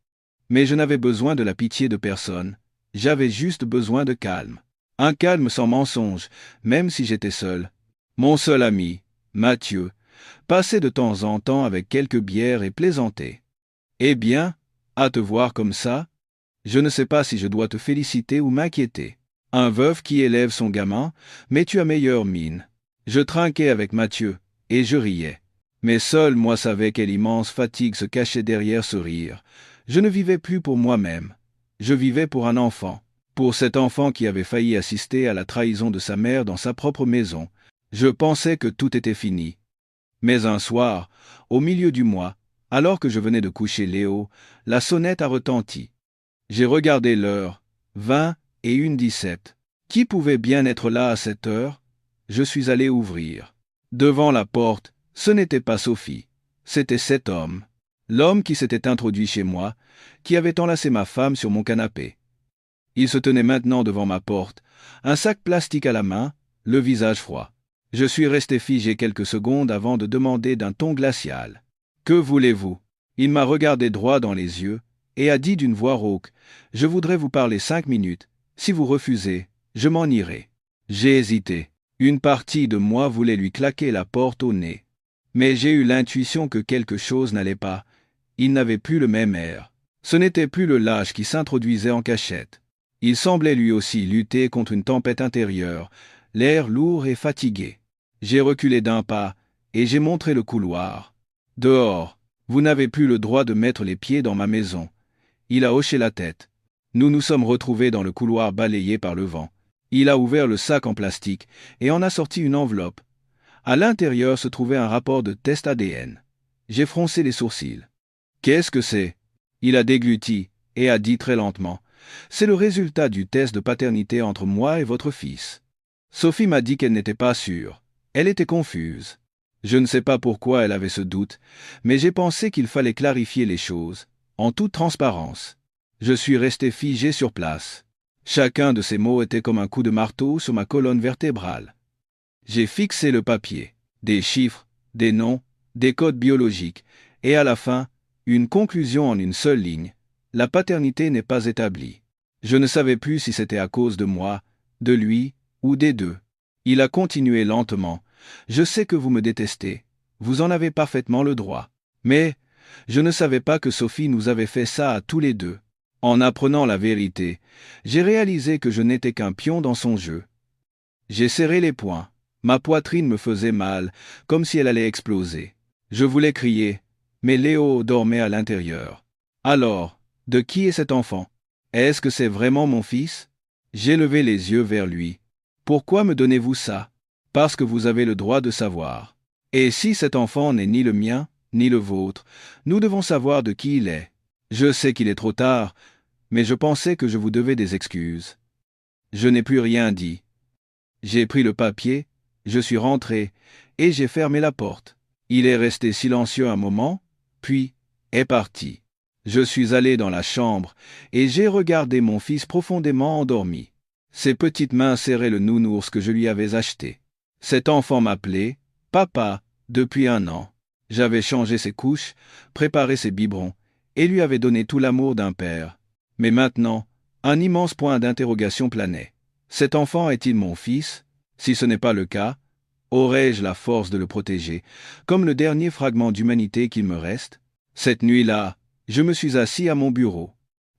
Mais je n'avais besoin de la pitié de personne, j'avais juste besoin de calme. Un calme sans mensonge, même si j'étais seul. Mon seul ami, Mathieu, passait de temps en temps avec quelques bières et plaisantait. Eh bien, à te voir comme ça, je ne sais pas si je dois te féliciter ou m'inquiéter. Un veuf qui élève son gamin, mais tu as meilleure mine. Je trinquais avec Mathieu, et je riais. Mais seul moi savais quelle immense fatigue se cachait derrière ce rire. Je ne vivais plus pour moi-même. Je vivais pour un enfant. Pour cet enfant qui avait failli assister à la trahison de sa mère dans sa propre maison. Je pensais que tout était fini. Mais un soir, au milieu du mois, alors que je venais de coucher Léo, la sonnette a retenti. J'ai regardé l'heure, 21h17. Qui pouvait bien être là à cette heure? Je suis allé ouvrir. Devant la porte, ce n'était pas Sophie, c'était cet homme. L'homme qui s'était introduit chez moi, qui avait enlacé ma femme sur mon canapé. Il se tenait maintenant devant ma porte, un sac plastique à la main, le visage froid. Je suis resté figé quelques secondes avant de demander d'un ton glacial. « Que voulez-vous » Il m'a regardé droit dans les yeux et a dit d'une voix rauque « Je voudrais vous parler 5 minutes. Si vous refusez, je m'en irai. » J'ai hésité. Une partie de moi voulait lui claquer la porte au nez. Mais j'ai eu l'intuition que quelque chose n'allait pas. Il n'avait plus le même air. Ce n'était plus le lâche qui s'introduisait en cachette. Il semblait lui aussi lutter contre une tempête intérieure, l'air lourd et fatigué. J'ai reculé d'un pas, et j'ai montré le couloir. Dehors, vous n'avez plus le droit de mettre les pieds dans ma maison. Il a hoché la tête. Nous nous sommes retrouvés dans le couloir balayé par le vent. Il a ouvert le sac en plastique et en a sorti une enveloppe. À l'intérieur se trouvait un rapport de test ADN. J'ai froncé les sourcils. « Qu'est-ce que c'est ?» Il a dégluti et a dit très lentement. « C'est le résultat du test de paternité entre moi et votre fils. » Sophie m'a dit qu'elle n'était pas sûre. Elle était confuse. Je ne sais pas pourquoi elle avait ce doute, mais j'ai pensé qu'il fallait clarifier les choses, en toute transparence. Je suis resté figé sur place. Chacun de ces mots était comme un coup de marteau sur ma colonne vertébrale. J'ai fixé le papier, des chiffres, des noms, des codes biologiques, et à la fin, une conclusion en une seule ligne. La paternité n'est pas établie. Je ne savais plus si c'était à cause de moi, de lui, ou des deux. Il a continué lentement. Je sais que vous me détestez. Vous en avez parfaitement le droit. Mais, je ne savais pas que Sophie nous avait fait ça à tous les deux. En apprenant la vérité, j'ai réalisé que je n'étais qu'un pion dans son jeu. J'ai serré les poings. Ma poitrine me faisait mal, comme si elle allait exploser. Je voulais crier, mais Léo dormait à l'intérieur. Alors, de qui est cet enfant? Est-ce que c'est vraiment mon fils? J'ai levé les yeux vers lui. Pourquoi me donnez-vous ça? Parce que vous avez le droit de savoir. Et si cet enfant n'est ni le mien, ni le vôtre, nous devons savoir de qui il est. Je sais qu'il est trop tard, mais je pensais que je vous devais des excuses. Je n'ai plus rien dit. J'ai pris le papier, je suis rentré, et j'ai fermé la porte. Il est resté silencieux un moment, puis est parti. Je suis allé dans la chambre, et j'ai regardé mon fils profondément endormi. Ses petites mains serraient le nounours que je lui avais acheté. Cet enfant m'appelait « Papa » depuis 1 an. J'avais changé ses couches, préparé ses biberons, et lui avais donné tout l'amour d'un père. Mais maintenant, un immense point d'interrogation planait. Cet enfant est-il mon fils? Si ce n'est pas le cas, aurais-je la force de le protéger, comme le dernier fragment d'humanité qu'il me reste? Cette nuit-là, je me suis assis à mon bureau.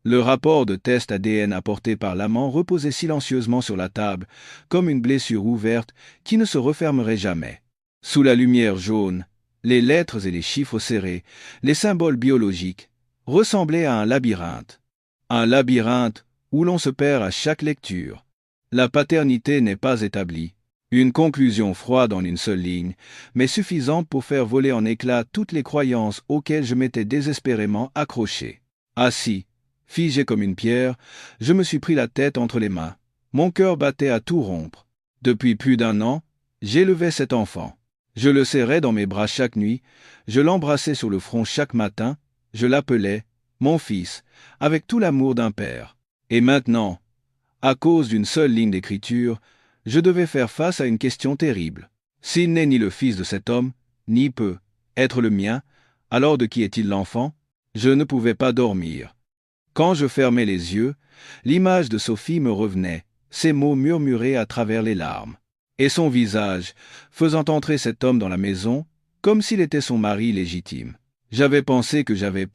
Le rapport de test ADN apporté par l'amant reposait silencieusement sur la table, comme une blessure ouverte qui ne se refermerait jamais. Sous la lumière jaune, les lettres et les chiffres serrés, les symboles biologiques, ressemblaient à un labyrinthe. Un labyrinthe où l'on se perd à chaque lecture. La paternité n'est pas établie. Une conclusion froide en une seule ligne, mais suffisante pour faire voler en éclats toutes les croyances auxquelles je m'étais désespérément accroché. Assis, figé comme une pierre, je me suis pris la tête entre les mains. Mon cœur battait à tout rompre. Depuis plus d'1 an, j'élevais cet enfant. Je le serrais dans mes bras chaque nuit, je l'embrassais sur le front chaque matin, je l'appelais « mon fils », avec tout l'amour d'un père. Et maintenant, à cause d'une seule ligne d'écriture, je devais faire face à une question terrible. S'il n'est ni le fils de cet homme, ni peut être le mien, alors de qui est-il l'enfant? Je ne pouvais pas dormir. Quand je fermais les yeux, l'image de Sophie me revenait, ses mots murmurés à travers les larmes. Et son visage, faisant entrer cet homme dans la maison, comme s'il était son mari légitime. J'avais pensé que j'avais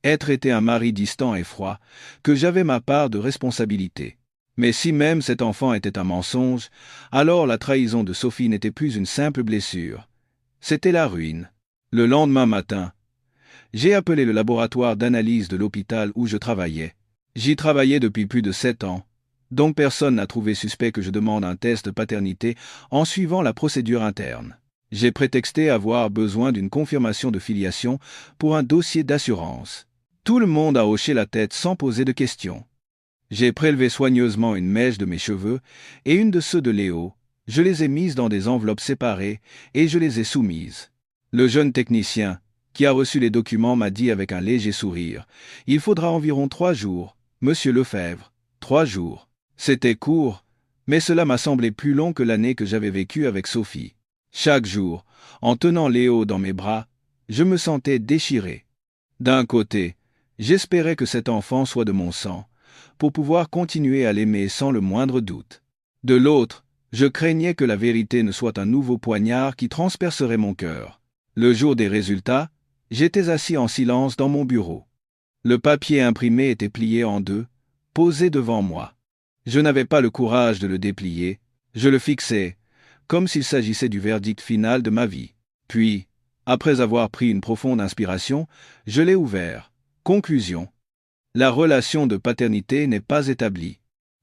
être été un mari distant et froid, que j'avais ma part de responsabilité. Mais si même cet enfant était un mensonge, alors la trahison de Sophie n'était plus une simple blessure. C'était la ruine. Le lendemain matin, j'ai appelé le laboratoire d'analyse de l'hôpital où je travaillais. J'y travaillais depuis plus de 7 ans, donc personne n'a trouvé suspect que je demande un test de paternité en suivant la procédure interne. J'ai prétexté avoir besoin d'une confirmation de filiation pour un dossier d'assurance. Tout le monde a hoché la tête sans poser de questions. J'ai prélevé soigneusement une mèche de mes cheveux et une de ceux de Léo. Je les ai mises dans des enveloppes séparées et je les ai soumises. Le jeune technicien, qui a reçu les documents, m'a dit avec un léger sourire: « Il faudra environ 3 jours, monsieur Lefebvre, 3 jours. » C'était court, mais cela m'a semblé plus long que l'année que j'avais vécue avec Sophie. Chaque jour, en tenant Léo dans mes bras, je me sentais déchiré. D'un côté, j'espérais que cet enfant soit de mon sang, pour pouvoir continuer à l'aimer sans le moindre doute. De l'autre, je craignais que la vérité ne soit un nouveau poignard qui transpercerait mon cœur. Le jour des résultats, j'étais assis en silence dans mon bureau. Le papier imprimé était plié en deux, posé devant moi. Je n'avais pas le courage de le déplier, je le fixais, comme s'il s'agissait du verdict final de ma vie. Puis, après avoir pris une profonde inspiration, je l'ai ouvert. Conclusion. La relation de paternité n'est pas établie.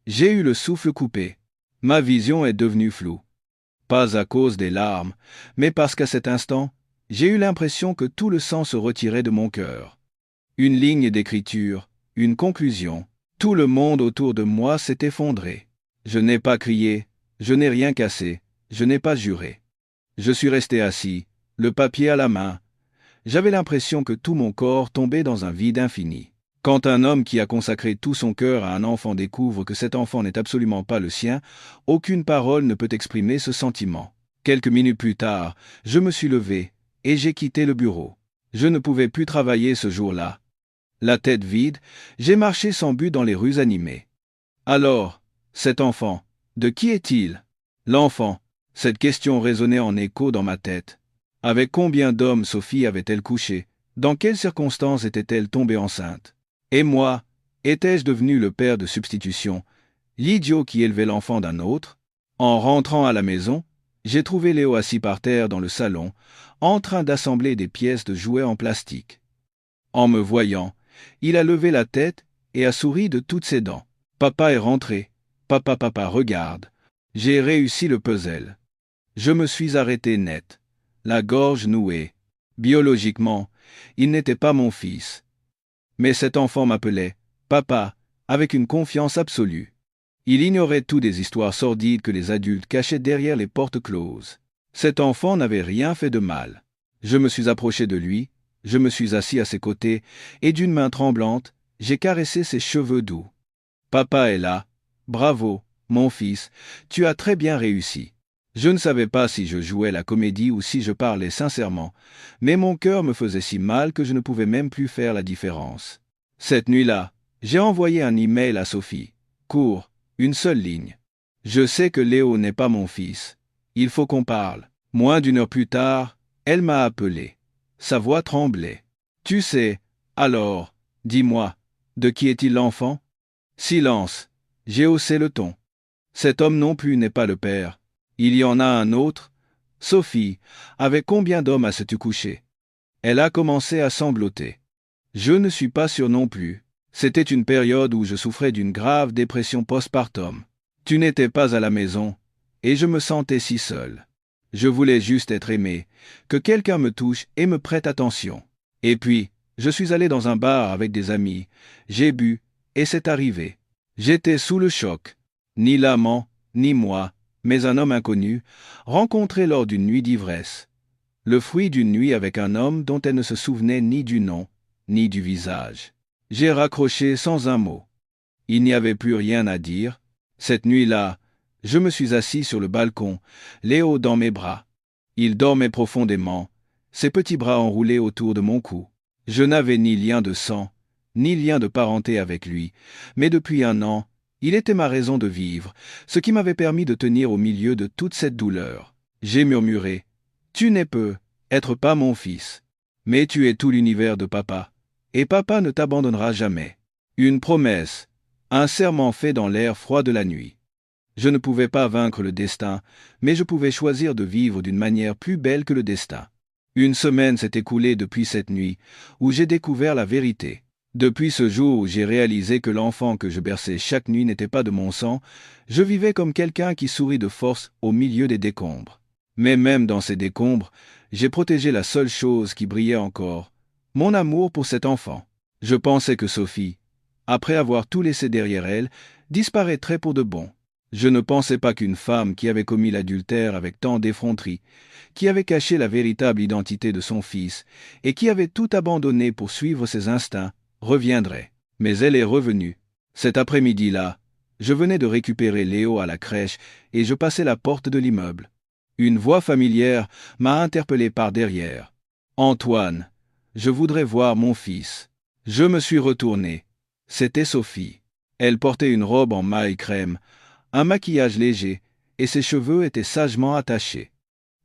J'ai eu le souffle coupé. Ma vision est devenue floue. Pas à cause des larmes, mais parce qu'à cet instant, j'ai eu l'impression que tout le sang se retirait de mon cœur. Une ligne d'écriture, une conclusion. Tout le monde autour de moi s'est effondré. Je n'ai pas crié, je n'ai rien cassé, je n'ai pas juré. Je suis resté assis, le papier à la main. J'avais l'impression que tout mon corps tombait dans un vide infini. Quand un homme qui a consacré tout son cœur à un enfant découvre que cet enfant n'est absolument pas le sien, aucune parole ne peut exprimer ce sentiment. Quelques minutes plus tard, je me suis levé et j'ai quitté le bureau. Je ne pouvais plus travailler ce jour-là. La tête vide, j'ai marché sans but dans les rues animées. Alors, cet enfant, de qui est-il? L'enfant, cette question résonnait en écho dans ma tête. Avec combien d'hommes Sophie avait-elle couché? Dans quelles circonstances était-elle tombée enceinte? Et moi, étais-je devenu le père de substitution, l'idiot qui élevait l'enfant d'un autre? En rentrant à la maison, j'ai trouvé Léo assis par terre dans le salon, en train d'assembler des pièces de jouets en plastique. En me voyant, il a levé la tête et a souri de toutes ses dents. Papa est rentré. Papa, regarde. J'ai réussi le puzzle. Je me suis arrêté net, la gorge nouée. Biologiquement, il n'était pas mon fils. Mais cet enfant m'appelait « Papa » avec une confiance absolue. Il ignorait tout des histoires sordides que les adultes cachaient derrière les portes closes. Cet enfant n'avait rien fait de mal. Je me suis approché de lui, je me suis assis à ses côtés, et d'une main tremblante, j'ai caressé ses cheveux doux. « Papa est là. Bravo, mon fils, tu as très bien réussi. » Je ne savais pas si je jouais la comédie ou si je parlais sincèrement, mais mon cœur me faisait si mal que je ne pouvais même plus faire la différence. Cette nuit-là, j'ai envoyé un email à Sophie. Court, une seule ligne. Je sais que Léo n'est pas mon fils. Il faut qu'on parle. Moins d'une heure plus tard, elle m'a appelé. Sa voix tremblait. Tu sais, alors, dis-moi, de qui est-il l'enfant? Silence. J'ai haussé le ton. Cet homme non plus n'est pas le père. Il y en a un autre. Sophie, avec combien d'hommes as-tu couché? Elle a commencé à sangloter. Je ne suis pas sûr non plus. C'était une période où je souffrais d'une grave dépression postpartum. Tu n'étais pas à la maison, et je me sentais si seul. Je voulais juste être aimé, que quelqu'un me touche et me prête attention. Et puis, je suis allé dans un bar avec des amis, j'ai bu, et c'est arrivé. J'étais sous le choc. Ni l'amant, ni moi, mais un homme inconnu, rencontré lors d'une nuit d'ivresse. Le fruit d'une nuit avec un homme dont elle ne se souvenait ni du nom, ni du visage. J'ai raccroché sans un mot. Il n'y avait plus rien à dire. Cette nuit-là, je me suis assis sur le balcon, Léo dans mes bras. Il dormait profondément, ses petits bras enroulés autour de mon cou. Je n'avais ni lien de sang, ni lien de parenté avec lui, mais depuis 1 an, il était ma raison de vivre, ce qui m'avait permis de tenir au milieu de toute cette douleur. J'ai murmuré « Tu n'es peu, être pas mon fils, mais tu es tout l'univers de papa, et papa ne t'abandonnera jamais. » Une promesse, un serment fait dans l'air froid de la nuit. Je ne pouvais pas vaincre le destin, mais je pouvais choisir de vivre d'une manière plus belle que le destin. 1 semaine s'est écoulée depuis cette nuit, où j'ai découvert la vérité. Depuis ce jour où j'ai réalisé que l'enfant que je berçais chaque nuit n'était pas de mon sang, je vivais comme quelqu'un qui sourit de force au milieu des décombres. Mais même dans ces décombres, j'ai protégé la seule chose qui brillait encore, mon amour pour cet enfant. Je pensais que Sophie, après avoir tout laissé derrière elle, disparaîtrait pour de bon. Je ne pensais pas qu'une femme qui avait commis l'adultère avec tant d'effronterie, qui avait caché la véritable identité de son fils, et qui avait tout abandonné pour suivre ses instincts, reviendrait. Mais elle est revenue. Cet après-midi-là, je venais de récupérer Léo à la crèche et je passais la porte de l'immeuble. Une voix familière m'a interpellé par derrière. « Antoine, je voudrais voir mon fils. » Je me suis retourné. C'était Sophie. Elle portait une robe en maille crème, un maquillage léger, et ses cheveux étaient sagement attachés.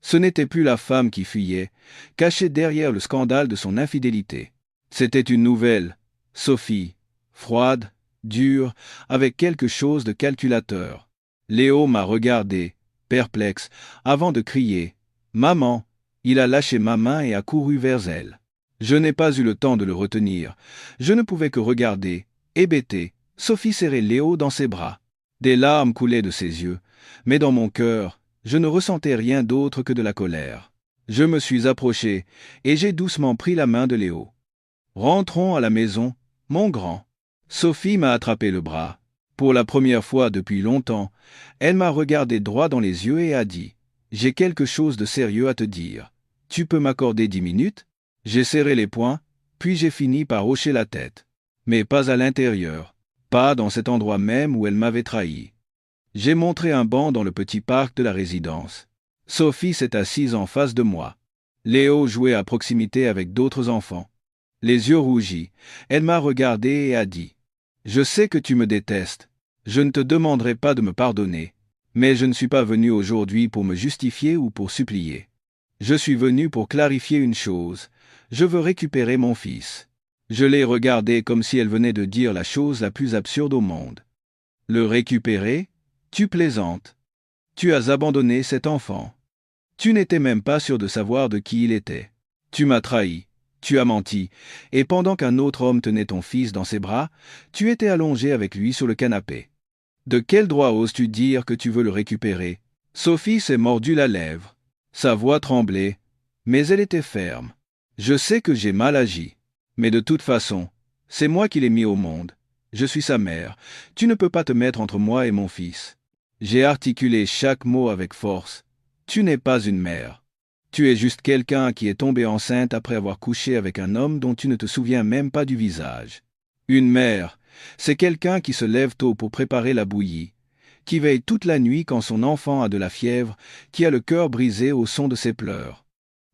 Ce n'était plus la femme qui fuyait, cachée derrière le scandale de son infidélité. C'était une nouvelle, Sophie, froide, dure, avec quelque chose de calculateur. Léo m'a regardé, perplexe, avant de crier « Maman !» Il a lâché ma main et a couru vers elle. Je n'ai pas eu le temps de le retenir. Je ne pouvais que regarder, hébété, Sophie serrer Léo dans ses bras. Des larmes coulaient de ses yeux, mais dans mon cœur, je ne ressentais rien d'autre que de la colère. Je me suis approché et j'ai doucement pris la main de Léo. « Rentrons à la maison, mon grand. » Sophie m'a attrapé le bras. Pour la première fois depuis longtemps, elle m'a regardé droit dans les yeux et a dit « J'ai quelque chose de sérieux à te dire. Tu peux m'accorder 10 minutes ?» J'ai serré les poings, puis j'ai fini par hocher la tête. Mais pas à l'intérieur, pas dans cet endroit même où elle m'avait trahi. J'ai montré un banc dans le petit parc de la résidence. Sophie s'est assise en face de moi. Léo jouait à proximité avec d'autres enfants. Les yeux rougis, elle m'a regardé et a dit « Je sais que tu me détestes. Je ne te demanderai pas de me pardonner. Mais je ne suis pas venu aujourd'hui pour me justifier ou pour supplier. Je suis venu pour clarifier une chose. Je veux récupérer mon fils. » Je l'ai regardée comme si elle venait de dire la chose la plus absurde au monde. « Le récupérer ? Tu plaisantes. Tu as abandonné cet enfant. Tu n'étais même pas sûr de savoir de qui il était. Tu m'as trahi. Tu as menti, et pendant qu'un autre homme tenait ton fils dans ses bras, tu étais allongé avec lui sur le canapé. De quel droit oses-tu dire que tu veux le récupérer ? » Sophie s'est mordu la lèvre. Sa voix tremblait, mais elle était ferme. Je sais que j'ai mal agi, mais de toute façon, c'est moi qui l'ai mis au monde. Je suis sa mère. Tu ne peux pas te mettre entre moi et mon fils. J'ai articulé chaque mot avec force. Tu n'es pas une mère. Tu es juste quelqu'un qui est tombé enceinte après avoir couché avec un homme dont tu ne te souviens même pas du visage. Une mère, c'est quelqu'un qui se lève tôt pour préparer la bouillie, qui veille toute la nuit quand son enfant a de la fièvre, qui a le cœur brisé au son de ses pleurs.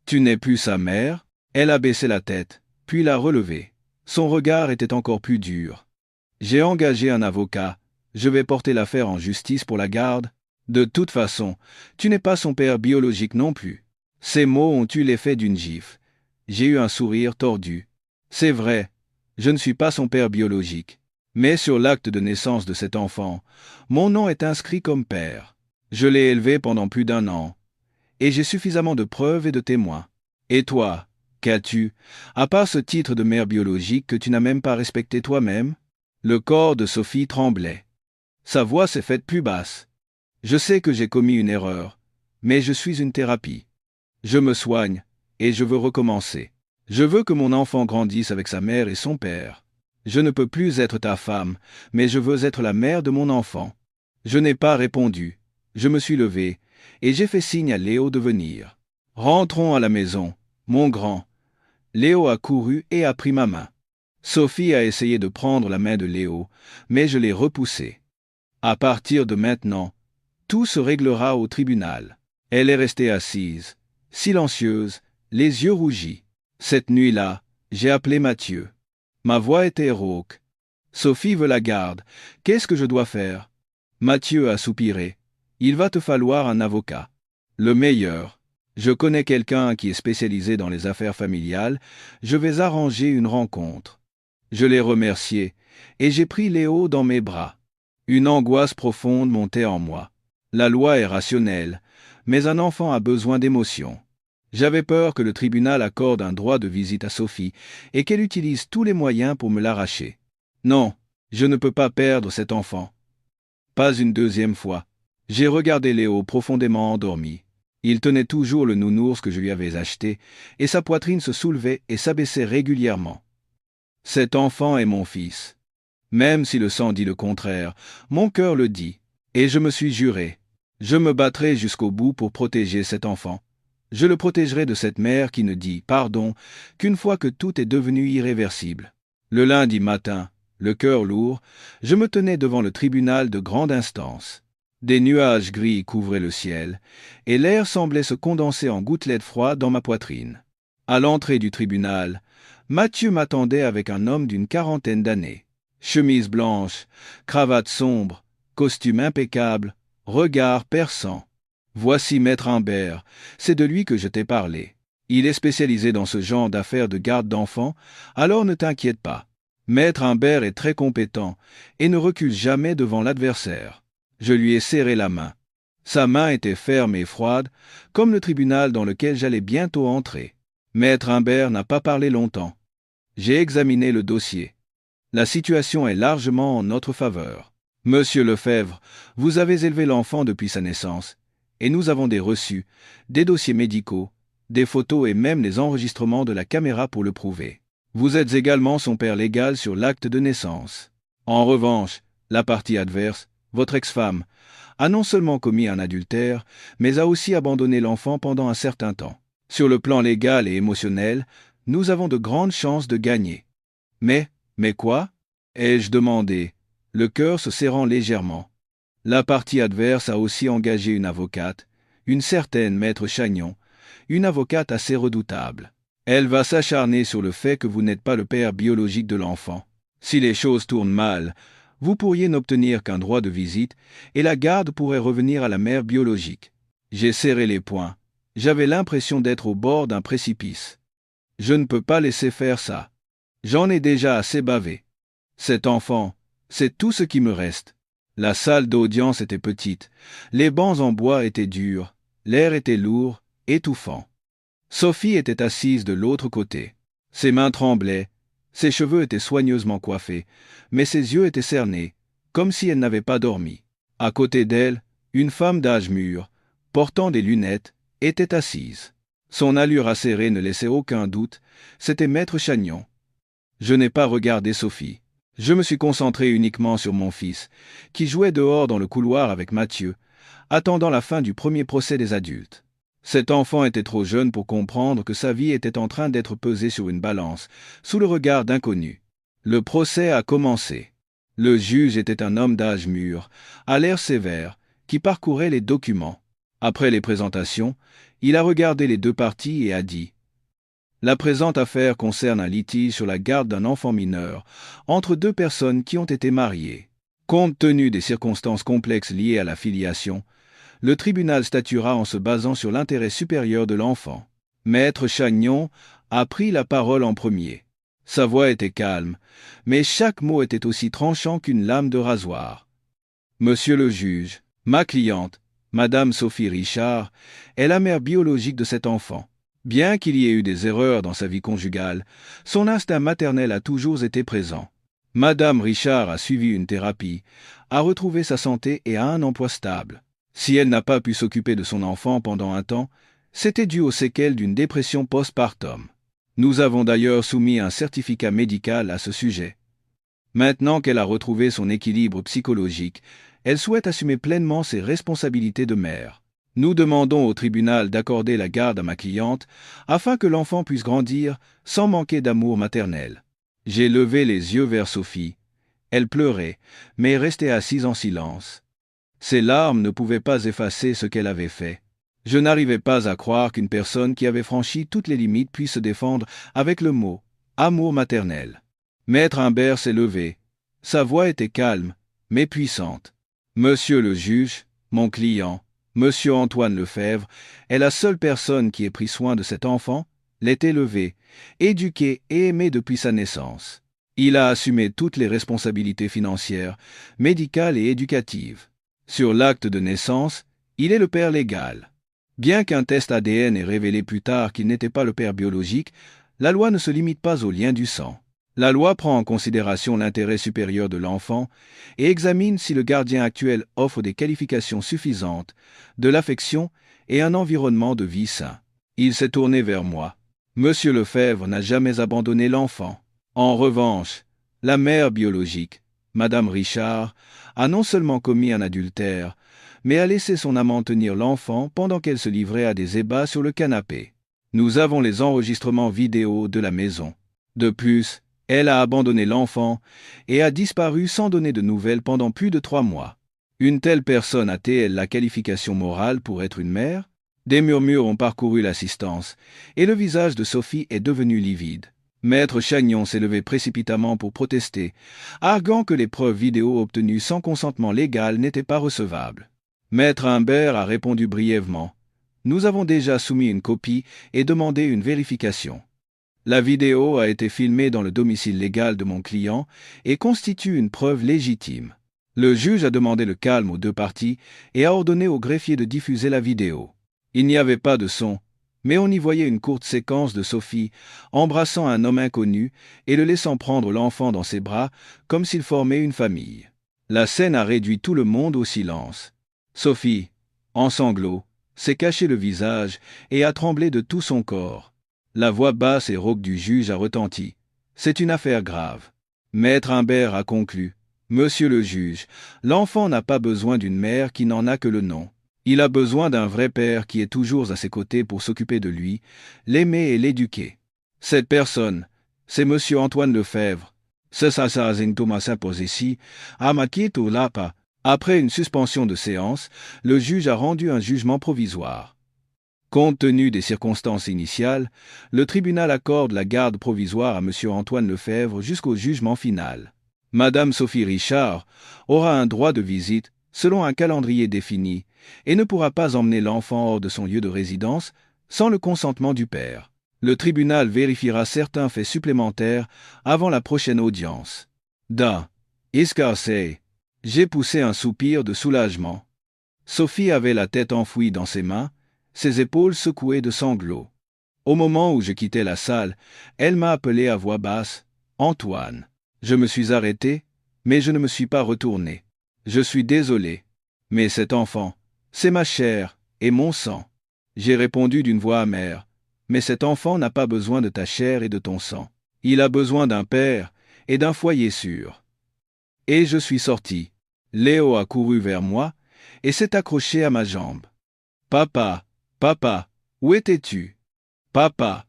Tu n'es plus sa mère ? Elle a baissé la tête, puis l'a relevée. Son regard était encore plus dur. J'ai engagé un avocat. Je vais porter l'affaire en justice pour la garde. De toute façon, tu n'es pas son père biologique non plus. Ces mots ont eu l'effet d'une gifle. J'ai eu un sourire tordu. C'est vrai, je ne suis pas son père biologique. Mais sur l'acte de naissance de cet enfant, mon nom est inscrit comme père. Je l'ai élevé pendant plus d'1 an. Et j'ai suffisamment de preuves et de témoins. Et toi, qu'as-tu, à part ce titre de mère biologique que tu n'as même pas respecté toi-même ? Le corps de Sophie tremblait. Sa voix s'est faite plus basse. Je sais que j'ai commis une erreur, mais je suis une thérapie. Je me soigne, et je veux recommencer. Je veux que mon enfant grandisse avec sa mère et son père. Je ne peux plus être ta femme, mais je veux être la mère de mon enfant. Je n'ai pas répondu. Je me suis levé, et j'ai fait signe à Léo de venir. Rentrons à la maison, mon grand. Léo a couru et a pris ma main. Sophie a essayé de prendre la main de Léo, mais je l'ai repoussée. À partir de maintenant, tout se réglera au tribunal. Elle est restée assise, silencieuse, les yeux rougis. Cette nuit-là, j'ai appelé Mathieu. Ma voix était rauque. Sophie veut la garde. Qu'est-ce que je dois faire ? Mathieu a soupiré. Il va te falloir un avocat. Le meilleur. Je connais quelqu'un qui est spécialisé dans les affaires familiales. Je vais arranger une rencontre. Je l'ai remercié, et j'ai pris Léo dans mes bras. Une angoisse profonde montait en moi. La loi est rationnelle, mais un enfant a besoin d'émotions. J'avais peur que le tribunal accorde un droit de visite à Sophie et qu'elle utilise tous les moyens pour me l'arracher. Non, je ne peux pas perdre cet enfant. Pas une deuxième fois. J'ai regardé Léo profondément endormi. Il tenait toujours le nounours que je lui avais acheté, et sa poitrine se soulevait et s'abaissait régulièrement. Cet enfant est mon fils. Même si le sang dit le contraire, mon cœur le dit, et je me suis juré. Je me battrai jusqu'au bout pour protéger cet enfant. Je le protégerai de cette mère qui ne dit pardon qu'une fois que tout est devenu irréversible. Le lundi matin, le cœur lourd, je me tenais devant le tribunal de grande instance. Des nuages gris couvraient le ciel, et l'air semblait se condenser en gouttelettes froides dans ma poitrine. À l'entrée du tribunal, Mathieu m'attendait avec un homme d'une quarantaine d'années. Chemise blanche, cravate sombre, costume impeccable, regard perçant. Voici Maître Imbert, c'est de lui que je t'ai parlé. Il est spécialisé dans ce genre d'affaires de garde d'enfants, alors ne t'inquiète pas. Maître Imbert est très compétent et ne recule jamais devant l'adversaire. Je lui ai serré la main. Sa main était ferme et froide, comme le tribunal dans lequel j'allais bientôt entrer. Maître Imbert n'a pas parlé longtemps. J'ai examiné le dossier. La situation est largement en notre faveur. Monsieur Lefebvre, vous avez élevé l'enfant depuis sa naissance, et nous avons des reçus, des dossiers médicaux, des photos et même les enregistrements de la caméra pour le prouver. Vous êtes également son père légal sur l'acte de naissance. En revanche, la partie adverse, votre ex-femme, a non seulement commis un adultère, mais a aussi abandonné l'enfant pendant un certain temps. Sur le plan légal et émotionnel, nous avons de grandes chances de gagner. Mais quoi? Ai-je demandé, le cœur se serrant légèrement. La partie adverse a aussi engagé une avocate, une certaine maître Chagnon, une avocate assez redoutable. Elle va s'acharner sur le fait que vous n'êtes pas le père biologique de l'enfant. Si les choses tournent mal, vous pourriez n'obtenir qu'un droit de visite et la garde pourrait revenir à la mère biologique. J'ai serré les poings. J'avais l'impression d'être au bord d'un précipice. Je ne peux pas laisser faire ça. J'en ai déjà assez bavé. Cet enfant, c'est tout ce qui me reste. La salle d'audience était petite, les bancs en bois étaient durs, l'air était lourd, étouffant. Sophie était assise de l'autre côté. Ses mains tremblaient, ses cheveux étaient soigneusement coiffés, mais ses yeux étaient cernés, comme si elle n'avait pas dormi. À côté d'elle, une femme d'âge mûr, portant des lunettes, était assise. Son allure acérée ne laissait aucun doute, c'était Maître Chagnon. Je n'ai pas regardé Sophie. Je me suis concentré uniquement sur mon fils, qui jouait dehors dans le couloir avec Mathieu, attendant la fin du premier procès des adultes. Cet enfant était trop jeune pour comprendre que sa vie était en train d'être pesée sur une balance, sous le regard d'inconnus. Le procès a commencé. Le juge était un homme d'âge mûr, à l'air sévère, qui parcourait les documents. Après les présentations, il a regardé les deux parties et a dit « La présente affaire concerne un litige sur la garde d'un enfant mineur entre deux personnes qui ont été mariées. Compte tenu des circonstances complexes liées à la filiation, le tribunal statuera en se basant sur l'intérêt supérieur de l'enfant. » Maître Chagnon a pris la parole en premier. Sa voix était calme, mais chaque mot était aussi tranchant qu'une lame de rasoir. « Monsieur le juge, ma cliente, Madame Sophie Richard, est la mère biologique de cet enfant. Bien qu'il y ait eu des erreurs dans sa vie conjugale, son instinct maternel a toujours été présent. Madame Richard a suivi une thérapie, a retrouvé sa santé et a un emploi stable. Si elle n'a pas pu s'occuper de son enfant pendant un temps, c'était dû aux séquelles d'une dépression postpartum. Nous avons d'ailleurs soumis un certificat médical à ce sujet. Maintenant qu'elle a retrouvé son équilibre psychologique, elle souhaite assumer pleinement ses responsabilités de mère. Nous demandons au tribunal d'accorder la garde à ma cliente afin que l'enfant puisse grandir sans manquer d'amour maternel. J'ai levé les yeux vers Sophie. Elle pleurait, mais restait assise en silence. Ses larmes ne pouvaient pas effacer ce qu'elle avait fait. Je n'arrivais pas à croire qu'une personne qui avait franchi toutes les limites puisse se défendre avec le mot « amour maternel ». Maître Imbert s'est levé. Sa voix était calme, mais puissante. « Monsieur le juge, mon client, Monsieur Antoine Lefebvre, est la seule personne qui ait pris soin de cet enfant, l'ait élevé, éduqué et aimé depuis sa naissance. Il a assumé toutes les responsabilités financières, médicales et éducatives. Sur l'acte de naissance, il est le père légal. Bien qu'un test ADN ait révélé plus tard qu'il n'était pas le père biologique, la loi ne se limite pas au lien du sang. La loi prend en considération l'intérêt supérieur de l'enfant et examine si le gardien actuel offre des qualifications suffisantes, de l'affection et un environnement de vie sain. Il s'est tourné vers moi. Monsieur Lefebvre n'a jamais abandonné l'enfant. En revanche, la mère biologique, Madame Richard, a non seulement commis un adultère, mais a laissé son amant tenir l'enfant pendant qu'elle se livrait à des ébats sur le canapé. Nous avons les enregistrements vidéo de la maison. De plus, elle a abandonné l'enfant et a disparu sans donner de nouvelles pendant plus de 3 mois. Une telle personne a-t-elle la qualification morale pour être une mère? Des murmures ont parcouru l'assistance, et le visage de Sophie est devenu livide. Maître Chagnon s'est levé précipitamment pour protester, arguant que les preuves vidéo obtenues sans consentement légal n'étaient pas recevables. Maître Humbert a répondu brièvement. Nous avons déjà soumis une copie et demandé une vérification. La vidéo a été filmée dans le domicile légal de mon client et constitue une preuve légitime. Le juge a demandé le calme aux 2 parties et a ordonné au greffier de diffuser la vidéo. Il n'y avait pas de son, mais on y voyait une courte séquence de Sophie embrassant un homme inconnu et le laissant prendre l'enfant dans ses bras comme s'ils formaient une famille. La scène a réduit tout le monde au silence. Sophie, en sanglots, s'est caché le visage et a tremblé de tout son corps. La voix basse et rauque du juge a retenti. C'est une affaire grave. Maître Humbert a conclu. Monsieur le juge, l'enfant n'a pas besoin d'une mère qui n'en a que le nom. Il a besoin d'un vrai père qui est toujours à ses côtés pour s'occuper de lui, l'aimer et l'éduquer. Cette personne, c'est Monsieur Antoine Lefebvre. Après une suspension de séance, le juge a rendu un jugement provisoire. Compte tenu des circonstances initiales, le tribunal accorde la garde provisoire à Monsieur Antoine Lefebvre jusqu'au jugement final. Madame Sophie Richard aura un droit de visite selon un calendrier défini et ne pourra pas emmener l'enfant hors de son lieu de résidence sans le consentement du père. Le tribunal vérifiera certains faits supplémentaires avant la prochaine audience. J'ai poussé un soupir de soulagement. Sophie avait la tête enfouie dans ses mains, ses épaules secouées de sanglots. Au moment où je quittais la salle, elle m'a appelé à voix basse « Antoine ». Je me suis arrêté, mais je ne me suis pas retourné. Je suis désolé, mais cet enfant, c'est ma chair et mon sang. J'ai répondu d'une voix amère, mais cet enfant n'a pas besoin de ta chair et de ton sang. Il a besoin d'un père et d'un foyer sûr. Et je suis sorti. Léo a couru vers moi et s'est accroché à ma jambe. Papa, papa, où étais-tu? Papa.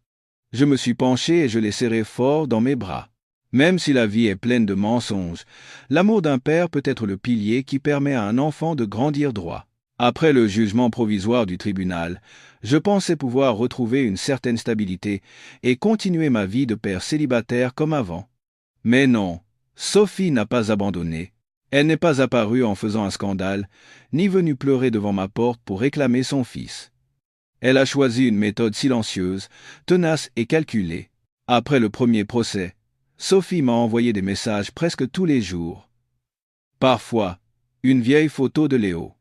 Je me suis penché et je l'ai serré fort dans mes bras. Même si la vie est pleine de mensonges, l'amour d'un père peut être le pilier qui permet à un enfant de grandir droit. Après le jugement provisoire du tribunal, je pensais pouvoir retrouver une certaine stabilité et continuer ma vie de père célibataire comme avant. Mais non, Sophie n'a pas abandonné. Elle n'est pas apparue en faisant un scandale, ni venue pleurer devant ma porte pour réclamer son fils. Elle a choisi une méthode silencieuse, tenace et calculée. Après le premier procès, Sophie m'a envoyé des messages presque tous les jours. Parfois, une vieille photo de Léo.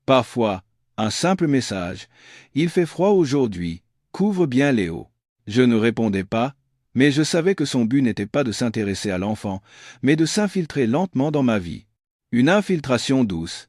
Parfois, un simple message. Il fait froid aujourd'hui, couvre bien Léo. Je ne répondais pas, mais je savais que son but n'était pas de s'intéresser à l'enfant, mais de s'infiltrer lentement dans ma vie. Une infiltration douce,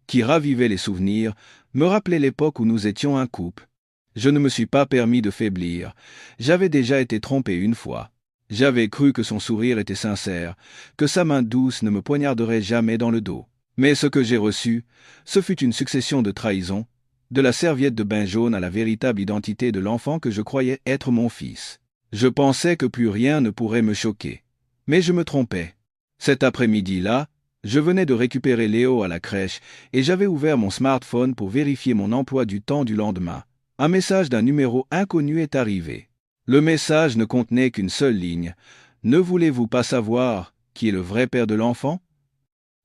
qui ravivait les souvenirs, me rappelait l'époque où nous étions un couple. Je ne me suis pas permis de faiblir. J'avais déjà été trompé une fois. J'avais cru que son sourire était sincère, que sa main douce ne me poignarderait jamais dans le dos. Mais ce que j'ai reçu, ce fut une succession de trahisons, de la serviette de bain jaune à la véritable identité de l'enfant que je croyais être mon fils. Je pensais que plus rien ne pourrait me choquer. Mais je me trompais. Cet après-midi-là, je venais de récupérer Léo à la crèche et j'avais ouvert mon smartphone pour vérifier mon emploi du temps du lendemain. Un message d'un numéro inconnu est arrivé. Le message ne contenait qu'une seule ligne. « Ne voulez-vous pas savoir qui est le vrai père de l'enfant ?»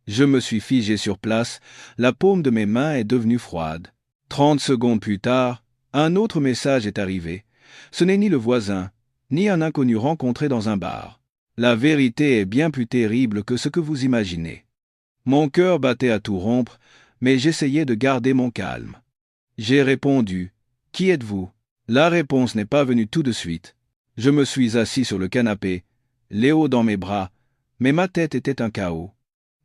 Je me suis figé sur place, la paume de mes mains est devenue froide. 30 secondes plus tard, un autre message est arrivé. Ce n'est ni le voisin, ni un inconnu rencontré dans un bar. La vérité est bien plus terrible que ce que vous imaginez. Mon cœur battait à tout rompre, mais j'essayais de garder mon calme. J'ai répondu « Qui êtes-vous » La réponse n'est pas venue tout de suite. Je me suis assis sur le canapé, Léo dans mes bras, mais ma tête était un chaos.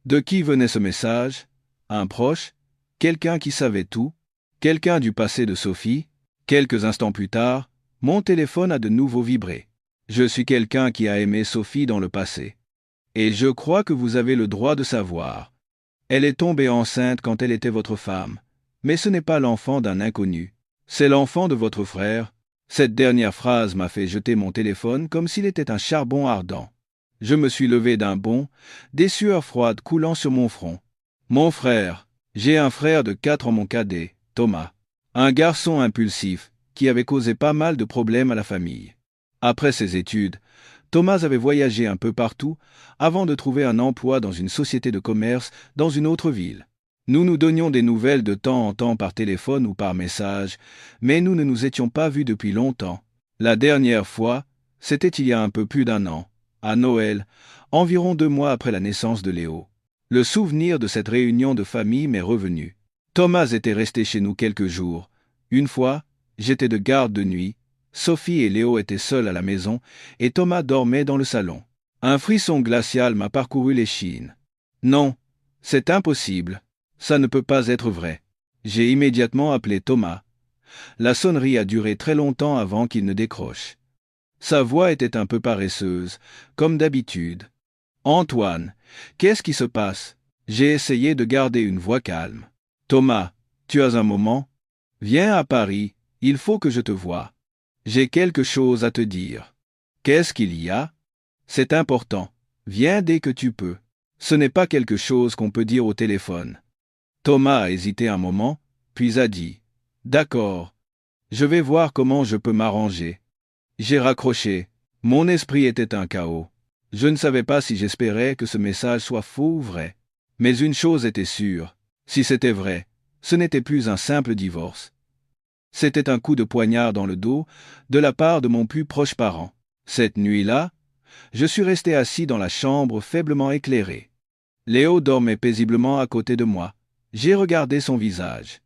De qui venait ce message? Un proche? Quelqu'un qui savait tout? Quelqu'un du passé de Sophie? Quelques instants plus tard, mon téléphone a de nouveau vibré. Je suis quelqu'un qui a aimé Sophie dans le passé. Et je crois que vous avez le droit de savoir. Elle est tombée enceinte quand elle était votre femme. Mais ce n'est pas l'enfant d'un inconnu. C'est l'enfant de votre frère. Cette dernière phrase m'a fait jeter mon téléphone comme s'il était un charbon ardent. Je me suis levé d'un bond, des sueurs froides coulant sur mon front. Mon frère. J'ai un frère de 4 ans, mon cadet, Thomas. Un garçon impulsif, qui avait causé pas mal de problèmes à la famille. Après ses études, Thomas avait voyagé un peu partout avant de trouver un emploi dans une société de commerce dans une autre ville. Nous nous donnions des nouvelles de temps en temps par téléphone ou par message, mais nous ne nous étions pas vus depuis longtemps. La dernière fois, c'était il y a un peu plus d'1 an, à Noël, environ 2 mois après la naissance de Léo. Le souvenir de cette réunion de famille m'est revenu. Thomas était resté chez nous quelques jours. Une fois, j'étais de garde de nuit. Sophie et Léo étaient seuls à la maison et Thomas dormait dans le salon. Un frisson glacial m'a parcouru l'échine. Non, c'est impossible. Ça ne peut pas être vrai. J'ai immédiatement appelé Thomas. La sonnerie a duré très longtemps avant qu'il ne décroche. Sa voix était un peu paresseuse, comme d'habitude. Antoine, qu'est-ce qui se passe? J'ai essayé de garder une voix calme. Thomas, tu as un moment? Viens à Paris, il faut que je te voie. J'ai quelque chose à te dire. Qu'est-ce qu'il y a? C'est important. Viens dès que tu peux. Ce n'est pas quelque chose qu'on peut dire au téléphone. Thomas a hésité un moment, puis a dit « D'accord. Je vais voir comment je peux m'arranger. » J'ai raccroché. Mon esprit était un chaos. Je ne savais pas si j'espérais que ce message soit faux ou vrai. Mais une chose était sûre. Si c'était vrai, ce n'était plus un simple divorce. C'était un coup de poignard dans le dos de la part de mon plus proche parent. Cette nuit-là, je suis resté assis dans la chambre faiblement éclairée. Léo dormait paisiblement à côté de moi. J'ai regardé son visage.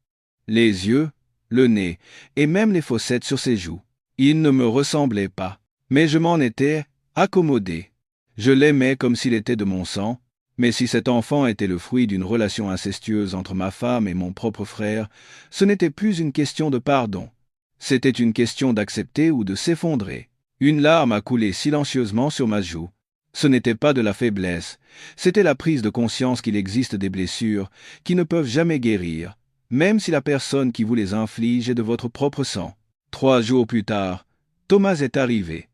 Les yeux, le nez et même les fossettes sur ses joues. Il ne me ressemblait pas, mais je m'en étais accommodé. Je l'aimais comme s'il était de mon sang, mais si cet enfant était le fruit d'une relation incestueuse entre ma femme et mon propre frère, ce n'était plus une question de pardon. C'était une question d'accepter ou de s'effondrer. Une larme a coulé silencieusement sur ma joue. Ce n'était pas de la faiblesse, c'était la prise de conscience qu'il existe des blessures qui ne peuvent jamais guérir, même si la personne qui vous les inflige est de votre propre sang. 3 jours plus tard, Thomas est arrivé.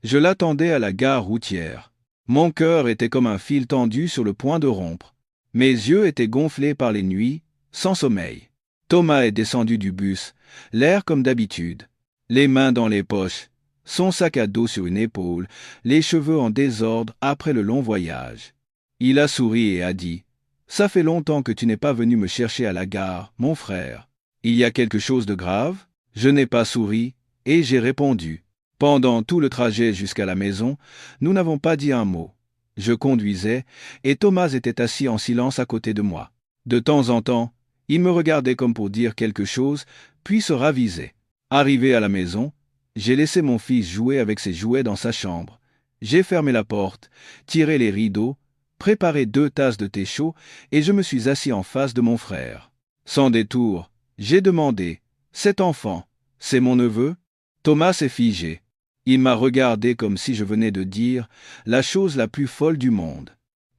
Je l'attendais à la gare routière. Mon cœur était comme un fil tendu sur le point de rompre. Mes yeux étaient gonflés par les nuits, sans sommeil. Thomas est descendu du bus, l'air comme d'habitude, les mains dans les poches, son sac à dos sur une épaule, les cheveux en désordre après le long voyage. Il a souri et a dit « Ça fait longtemps que tu n'es pas venu me chercher à la gare, mon frère. Il y a quelque chose de grave ?» Je n'ai pas souri, et j'ai répondu. Pendant tout le trajet jusqu'à la maison, nous n'avons pas dit un mot. Je conduisais, et Thomas était assis en silence à côté de moi. De temps en temps, il me regardait comme pour dire quelque chose, puis se ravisait. Arrivé à la maison, j'ai laissé mon fils jouer avec ses jouets dans sa chambre. J'ai fermé la porte, tiré les rideaux, préparé 2 tasses de thé chaud, et je me suis assis en face de mon frère. Sans détour, j'ai demandé « Cet enfant, c'est mon neveu ?» Thomas s'est figé. Il m'a regardé comme si je venais de dire la chose la plus folle du monde.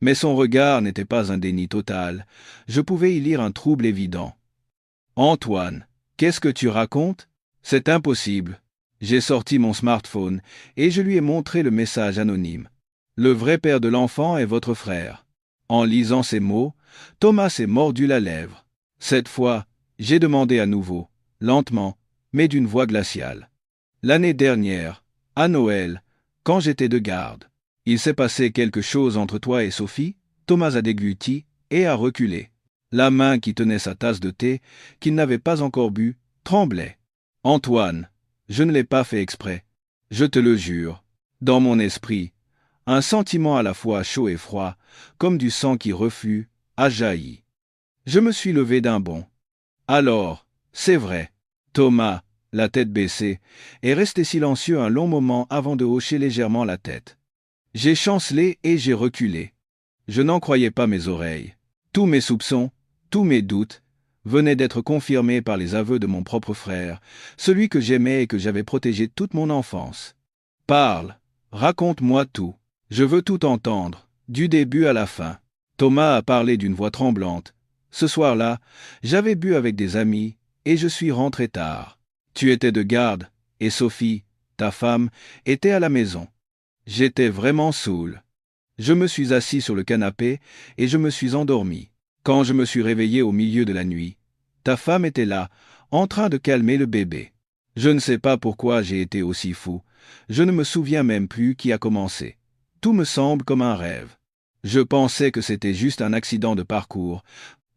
Mais son regard n'était pas un déni total. Je pouvais y lire un trouble évident. « Antoine, qu'est-ce que tu racontes? C'est impossible. » J'ai sorti mon smartphone et je lui ai montré le message anonyme. « Le vrai père de l'enfant est votre frère. » En lisant ces mots, Thomas s'est mordu la lèvre. Cette fois, j'ai demandé à nouveau, lentement, mais d'une voix glaciale. L'année dernière, à Noël, quand j'étais de garde, il s'est passé quelque chose entre toi et Sophie? Thomas a dégluti et a reculé. La main qui tenait sa tasse de thé, qu'il n'avait pas encore bu, tremblait. Antoine, je ne l'ai pas fait exprès. Je te le jure. Dans mon esprit, un sentiment à la fois chaud et froid, comme du sang qui reflue, a jailli. Je me suis levé d'un bond. Alors, c'est vrai. Thomas, la tête baissée, est resté silencieux un long moment avant de hocher légèrement la tête. J'ai chancelé et j'ai reculé. Je n'en croyais pas mes oreilles. Tous mes soupçons, tous mes doutes, venaient d'être confirmés par les aveux de mon propre frère, celui que j'aimais et que j'avais protégé toute mon enfance. « Parle, Raconte-moi tout. Je veux tout entendre, du début à la fin. Thomas a parlé d'une voix tremblante. Ce soir-là, j'avais bu avec des amis, et je suis rentré tard. Tu étais de garde, et Sophie, ta femme, était à la maison. J'étais vraiment saoul. Je me suis assis sur le canapé, et je me suis endormi. Quand je me suis réveillé au milieu de la nuit, ta femme était là, en train de calmer le bébé. Je ne sais pas pourquoi j'ai été aussi fou. Je ne me souviens même plus qui a commencé. Tout me semble comme un rêve. Je pensais que c'était juste un accident de parcours.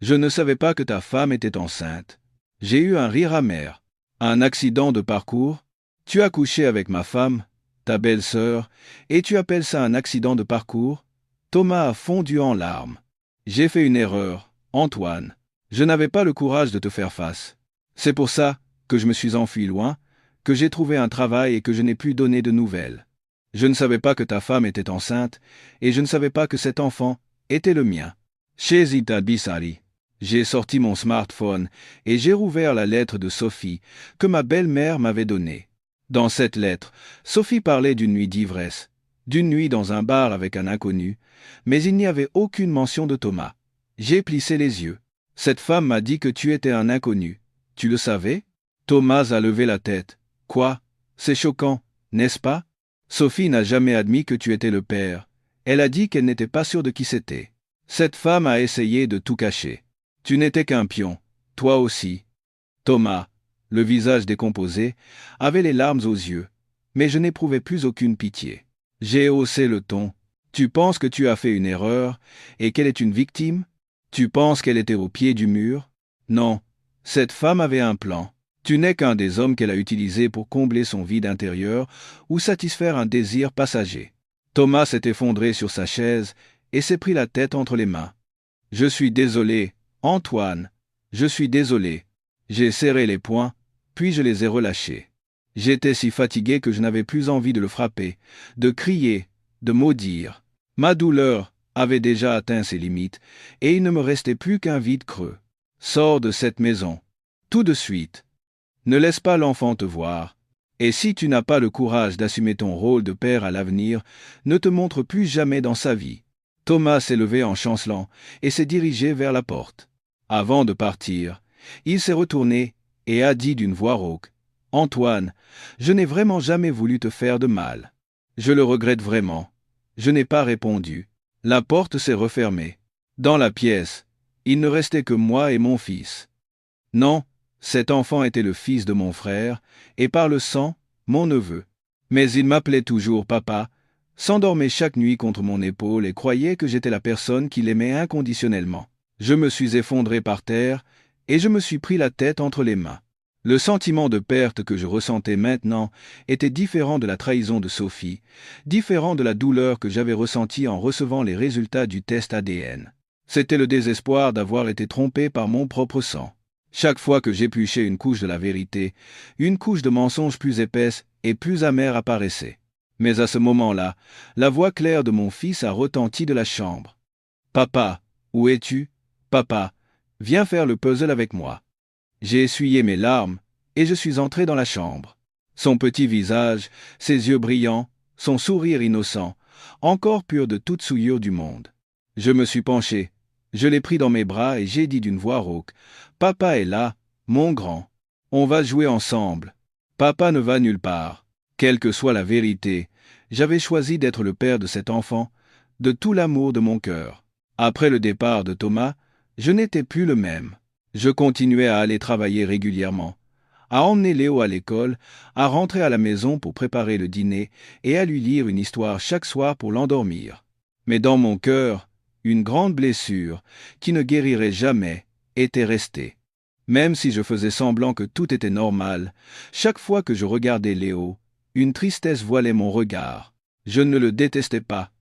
Je ne savais pas que ta femme était enceinte. J'ai eu un rire amer. Un accident de parcours? Tu as couché avec ma femme, ta belle-sœur, et tu appelles ça un accident de parcours? Thomas a fondu en larmes. J'ai fait une erreur, Antoine. Je n'avais pas le courage de te faire face. C'est pour ça que je me suis enfui loin, que j'ai trouvé un travail et que je n'ai plus donné de nouvelles. Je ne savais pas que ta femme était enceinte, et je ne savais pas que cet enfant était le mien. Chez Zita Bissari, j'ai sorti mon smartphone et j'ai rouvert la lettre de Sophie que ma belle-mère m'avait donnée. Dans cette lettre, Sophie parlait d'une nuit d'ivresse, d'une nuit dans un bar avec un inconnu, mais il n'y avait aucune mention de Thomas. J'ai plissé les yeux. Cette femme m'a dit que tu étais un inconnu. Tu le savais? Thomas a levé la tête. Quoi? C'est choquant, n'est-ce pas? Sophie n'a jamais admis que tu étais le père. Elle a dit qu'elle n'était pas sûre de qui c'était. Cette femme a essayé de tout cacher. Tu n'étais qu'un pion, toi aussi. Thomas, le visage décomposé, avait les larmes aux yeux, mais je n'éprouvais plus aucune pitié. J'ai haussé le ton. Tu penses que tu as fait une erreur et qu'elle est une victime? Tu penses qu'elle était au pied du mur? Non, cette femme avait un plan. Tu n'es qu'un des hommes qu'elle a utilisé pour combler son vide intérieur ou satisfaire un désir passager. Thomas s'est effondré sur sa chaise et s'est pris la tête entre les mains. Je suis désolé, Antoine. Je suis désolé. J'ai serré les poings, puis je les ai relâchés. J'étais si fatigué que je n'avais plus envie de le frapper, de crier, de maudire. Ma douleur avait déjà atteint ses limites, et il ne me restait plus qu'un vide creux. Sors de cette maison. Tout de suite. Ne laisse pas l'enfant te voir. Et si tu n'as pas le courage d'assumer ton rôle de père à l'avenir, ne te montre plus jamais dans sa vie. Thomas s'est levé en chancelant et s'est dirigé vers la porte. Avant de partir, il s'est retourné et a dit d'une voix rauque, « Antoine, je n'ai vraiment jamais voulu te faire de mal. Je le regrette vraiment. » Je n'ai pas répondu. La porte s'est refermée. Dans la pièce, il ne restait que moi et mon fils. Non, cet enfant était le fils de mon frère, et par le sang, mon neveu. Mais il m'appelait toujours papa, s'endormait chaque nuit contre mon épaule et croyait que j'étais la personne qu'il aimait inconditionnellement. Je me suis effondré par terre, et je me suis pris la tête entre les mains. Le sentiment de perte que je ressentais maintenant était différent de la trahison de Sophie, différent de la douleur que j'avais ressentie en recevant les résultats du test ADN. C'était le désespoir d'avoir été trompé par mon propre sang. Chaque fois que j'épluchais une couche de la vérité, une couche de mensonge plus épaisse et plus amère apparaissait. Mais à ce moment-là, la voix claire de mon fils a retenti de la chambre. « Papa, où es-tu? Papa, viens faire le puzzle avec moi. » J'ai essuyé mes larmes et je suis entré dans la chambre. Son petit visage, ses yeux brillants, son sourire innocent, encore pur de toute souillure du monde. Je me suis penché, je l'ai pris dans mes bras et j'ai dit d'une voix rauque, « Papa est là, mon grand. On va jouer ensemble. Papa ne va nulle part. » Quelle que soit la vérité, j'avais choisi d'être le père de cet enfant, de tout l'amour de mon cœur. Après le départ de Thomas, je n'étais plus le même. Je continuais à aller travailler régulièrement, à emmener Léo à l'école, à rentrer à la maison pour préparer le dîner et à lui lire une histoire chaque soir pour l'endormir. Mais dans mon cœur, une grande blessure, qui ne guérirait jamais, était restée. Même si je faisais semblant que tout était normal, chaque fois que je regardais Léo, une tristesse voilait mon regard. Je ne le détestais pas.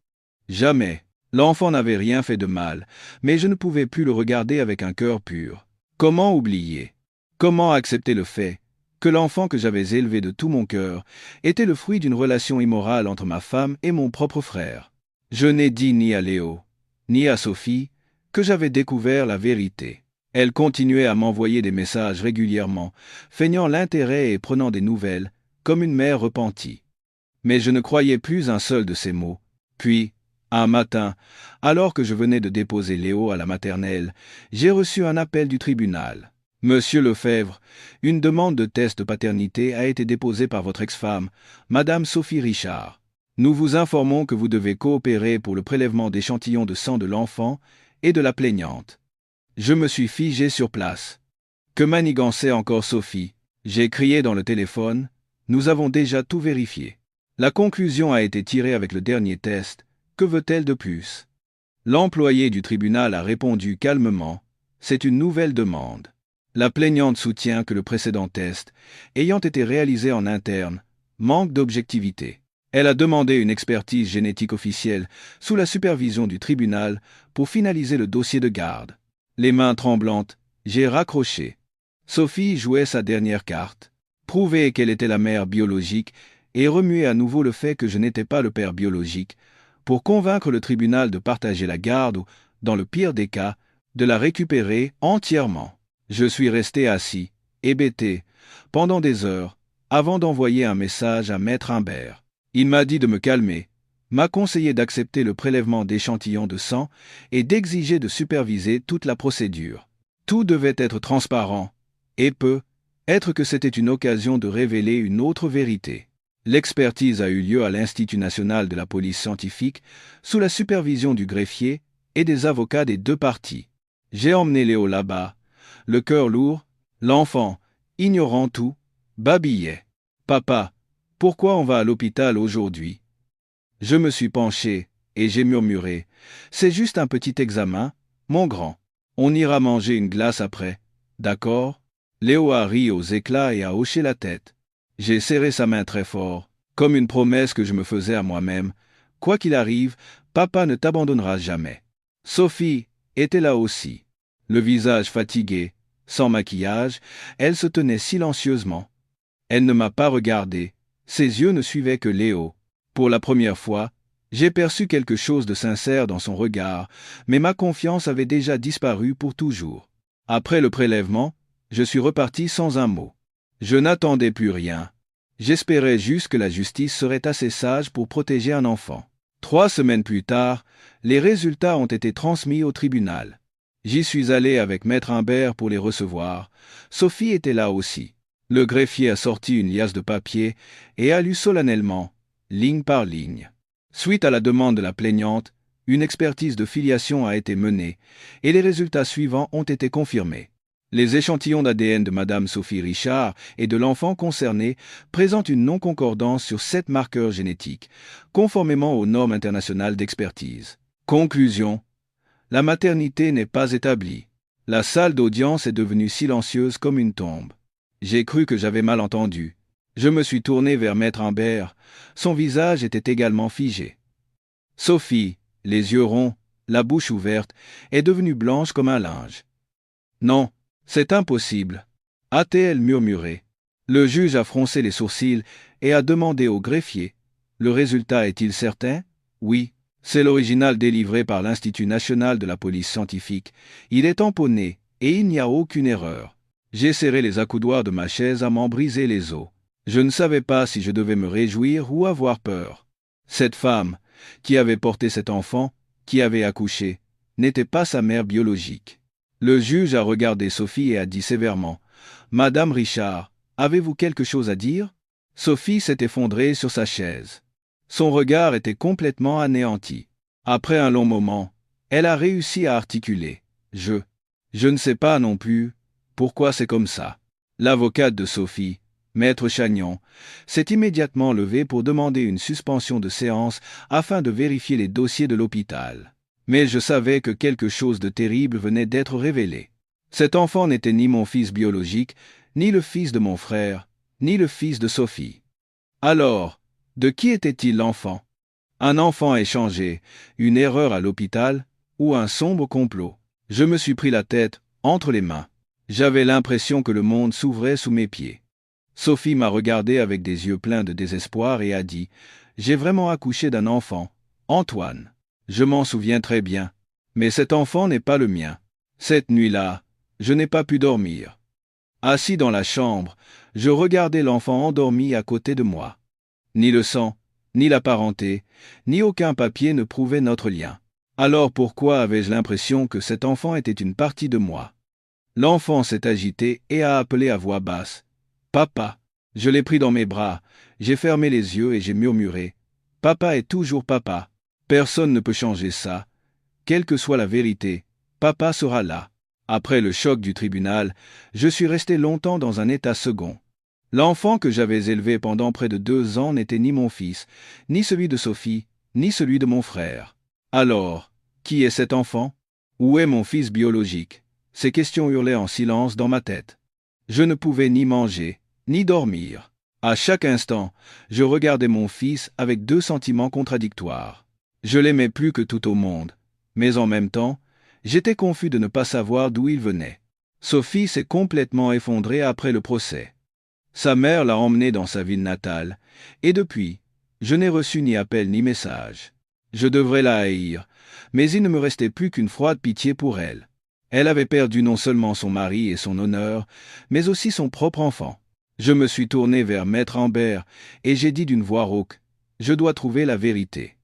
Jamais. L'enfant n'avait rien fait de mal, mais je ne pouvais plus le regarder avec un cœur pur. Comment oublier? Comment accepter le fait que l'enfant que j'avais élevé de tout mon cœur était le fruit d'une relation immorale entre ma femme et mon propre frère? Je n'ai dit ni à Léo, ni à Sophie, que j'avais découvert la vérité. Elle continuait à m'envoyer des messages régulièrement, feignant l'intérêt et prenant des nouvelles, comme une mère repentie. Mais je ne croyais plus un seul de ces mots. Puis, un matin, alors que je venais de déposer Léo à la maternelle, j'ai reçu un appel du tribunal. Monsieur Lefebvre, une demande de test de paternité a été déposée par votre ex-femme, Madame Sophie Richard. Nous vous informons que vous devez coopérer pour le prélèvement d'échantillons de sang de l'enfant et de la plaignante. Je me suis figé sur place. Que manigançait encore Sophie? J'ai crié dans le téléphone. Nous avons déjà tout vérifié. La conclusion a été tirée avec le dernier test. Que veut-elle de plus? L'employé du tribunal a répondu calmement. C'est une nouvelle demande. La plaignante soutient que le précédent test, ayant été réalisé en interne, manque d'objectivité. Elle a demandé une expertise génétique officielle sous la supervision du tribunal pour finaliser le dossier de garde. Les mains tremblantes, j'ai raccroché. Sophie jouait sa dernière carte. Prouver qu'elle était la mère biologique et remuer à nouveau le fait que je n'étais pas le père biologique pour convaincre le tribunal de partager la garde ou, dans le pire des cas, de la récupérer entièrement. Je suis resté assis, hébété, pendant des heures, avant d'envoyer un message à Maître Imbert. Il m'a dit de me calmer, m'a conseillé d'accepter le prélèvement d'échantillons de sang et d'exiger de superviser toute la procédure. Tout devait être transparent, et être que c'était une occasion de révéler une autre vérité. L'expertise a eu lieu à l'Institut national de la police scientifique, sous la supervision du greffier et des avocats des deux parties. J'ai emmené Léo là-bas, le cœur lourd, l'enfant, ignorant tout, babillait. « Papa, pourquoi on va à l'hôpital aujourd'hui ?» Je me suis penché, et j'ai murmuré. « C'est juste un petit examen, mon grand. On ira manger une glace après, d'accord ?» Léo a ri aux éclats et a hoché la tête. J'ai serré sa main très fort, comme une promesse que je me faisais à moi-même. Quoi qu'il arrive, papa ne t'abandonnera jamais. Sophie était là aussi. Le visage fatigué, sans maquillage, elle se tenait silencieusement. Elle ne m'a pas regardé. Ses yeux ne suivaient que Léo. Pour la première fois, j'ai perçu quelque chose de sincère dans son regard, mais ma confiance avait déjà disparu pour toujours. Après le prélèvement, je suis reparti sans un mot. Je n'attendais plus rien. J'espérais juste que la justice serait assez sage pour protéger un enfant. 3 semaines plus tard, les résultats ont été transmis au tribunal. J'y suis allé avec Maître Imbert pour les recevoir. Sophie était là aussi. Le greffier a sorti une liasse de papier et a lu solennellement, ligne par ligne. Suite à la demande de la plaignante, une expertise de filiation a été menée et les résultats suivants ont été confirmés. Les échantillons d'ADN de Madame Sophie Richard et de l'enfant concerné présentent une non-concordance sur 7 marqueurs génétiques, conformément aux normes internationales d'expertise. Conclusion: la maternité n'est pas établie. La salle d'audience est devenue silencieuse comme une tombe. J'ai cru que j'avais mal entendu. Je me suis tourné vers Maître Imbert. Son visage était également figé. Sophie, les yeux ronds, la bouche ouverte, est devenue blanche comme un linge. Non, c'est impossible, a-t-elle murmuré. Le juge a froncé les sourcils et a demandé au greffier. Le résultat est-il certain? Oui, c'est l'original délivré par l'Institut national de la police scientifique. Il est tamponné et il n'y a aucune erreur. J'ai serré les accoudoirs de ma chaise à m'en briser les os. Je ne savais pas si je devais me réjouir ou avoir peur. Cette femme, qui avait porté cet enfant, qui avait accouché, n'était pas sa mère biologique. Le juge a regardé Sophie et a dit sévèrement: « Madame Richard, avez-vous quelque chose à dire ?» Sophie s'est effondrée sur sa chaise. Son regard était complètement anéanti. Après un long moment, elle a réussi à articuler. « Je ne sais pas non plus pourquoi c'est comme ça. » L'avocate de Sophie, Maître Chagnon, s'est immédiatement levé pour demander une suspension de séance afin de vérifier les dossiers de l'hôpital. Mais je savais que quelque chose de terrible venait d'être révélé. Cet enfant n'était ni mon fils biologique, ni le fils de mon frère, ni le fils de Sophie. Alors, de qui était-il l'enfant? Un enfant échangé, une erreur à l'hôpital ou un sombre complot? Je me suis pris la tête entre les mains. J'avais l'impression que le monde s'ouvrait sous mes pieds. Sophie m'a regardé avec des yeux pleins de désespoir et a dit: « J'ai vraiment accouché d'un enfant, Antoine. Je m'en souviens très bien. Mais cet enfant n'est pas le mien. Cette nuit-là, je n'ai pas pu dormir. Assis dans la chambre, je regardais l'enfant endormi à côté de moi. Ni le sang, Ni la parenté, ni aucun papier ne prouvait notre lien. Alors pourquoi avais-je l'impression que cet enfant était une partie de moi? L'enfant s'est agité et a appelé à voix basse. « Papa !» Je l'ai pris dans mes bras, j'ai fermé les yeux et j'ai murmuré. « Papa est toujours papa. Personne ne peut changer ça. Quelle que soit la vérité, papa sera là. » Après le choc du tribunal, je suis resté longtemps dans un état second. L'enfant que j'avais élevé pendant près de 2 ans n'était ni mon fils, ni celui de Sophie, ni celui de mon frère. Alors, qui est cet enfant? Où est mon fils biologique? Ces questions hurlaient en silence dans ma tête. Je ne pouvais ni manger, ni dormir. À chaque instant, je regardais mon fils avec 2 sentiments contradictoires. Je l'aimais plus que tout au monde, mais en même temps, j'étais confus de ne pas savoir d'où il venait. Sophie s'est complètement effondrée après le procès. Sa mère l'a emmenée dans sa ville natale, et depuis, je n'ai reçu ni appel ni message. Je devrais la haïr, mais il ne me restait plus qu'une froide pitié pour elle. Elle avait perdu non seulement son mari et son honneur, mais aussi son propre enfant. Je me suis tourné vers Maître Ambert et j'ai dit d'une voix rauque, « Je dois trouver la vérité.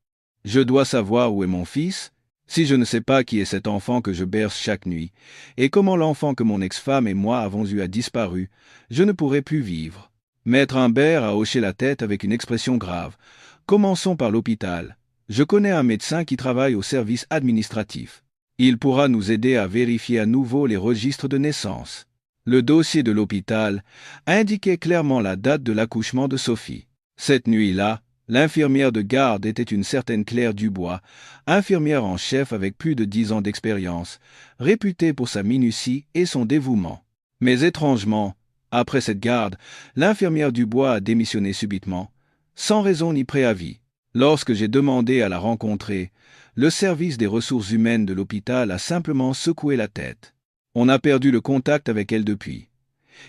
Je dois savoir où est mon fils, si je ne sais pas qui est cet enfant que je berce chaque nuit, et comment l'enfant que mon ex-femme et moi avons eu a disparu, je ne pourrai plus vivre. » Maître Ambert a hoché la tête avec une expression grave. « Commençons par l'hôpital. Je connais un médecin qui travaille au service administratif. Il pourra nous aider à vérifier à nouveau les registres de naissance. » Le dossier de l'hôpital indiquait clairement la date de l'accouchement de Sophie. Cette nuit-là, l'infirmière de garde était une certaine Claire Dubois, infirmière en chef avec plus de 10 ans d'expérience, réputée pour sa minutie et son dévouement. Mais étrangement, après cette garde, l'infirmière Dubois a démissionné subitement, sans raison ni préavis. Lorsque j'ai demandé à la rencontrer, le service des ressources humaines de l'hôpital a simplement secoué la tête. On a perdu le contact avec elle depuis.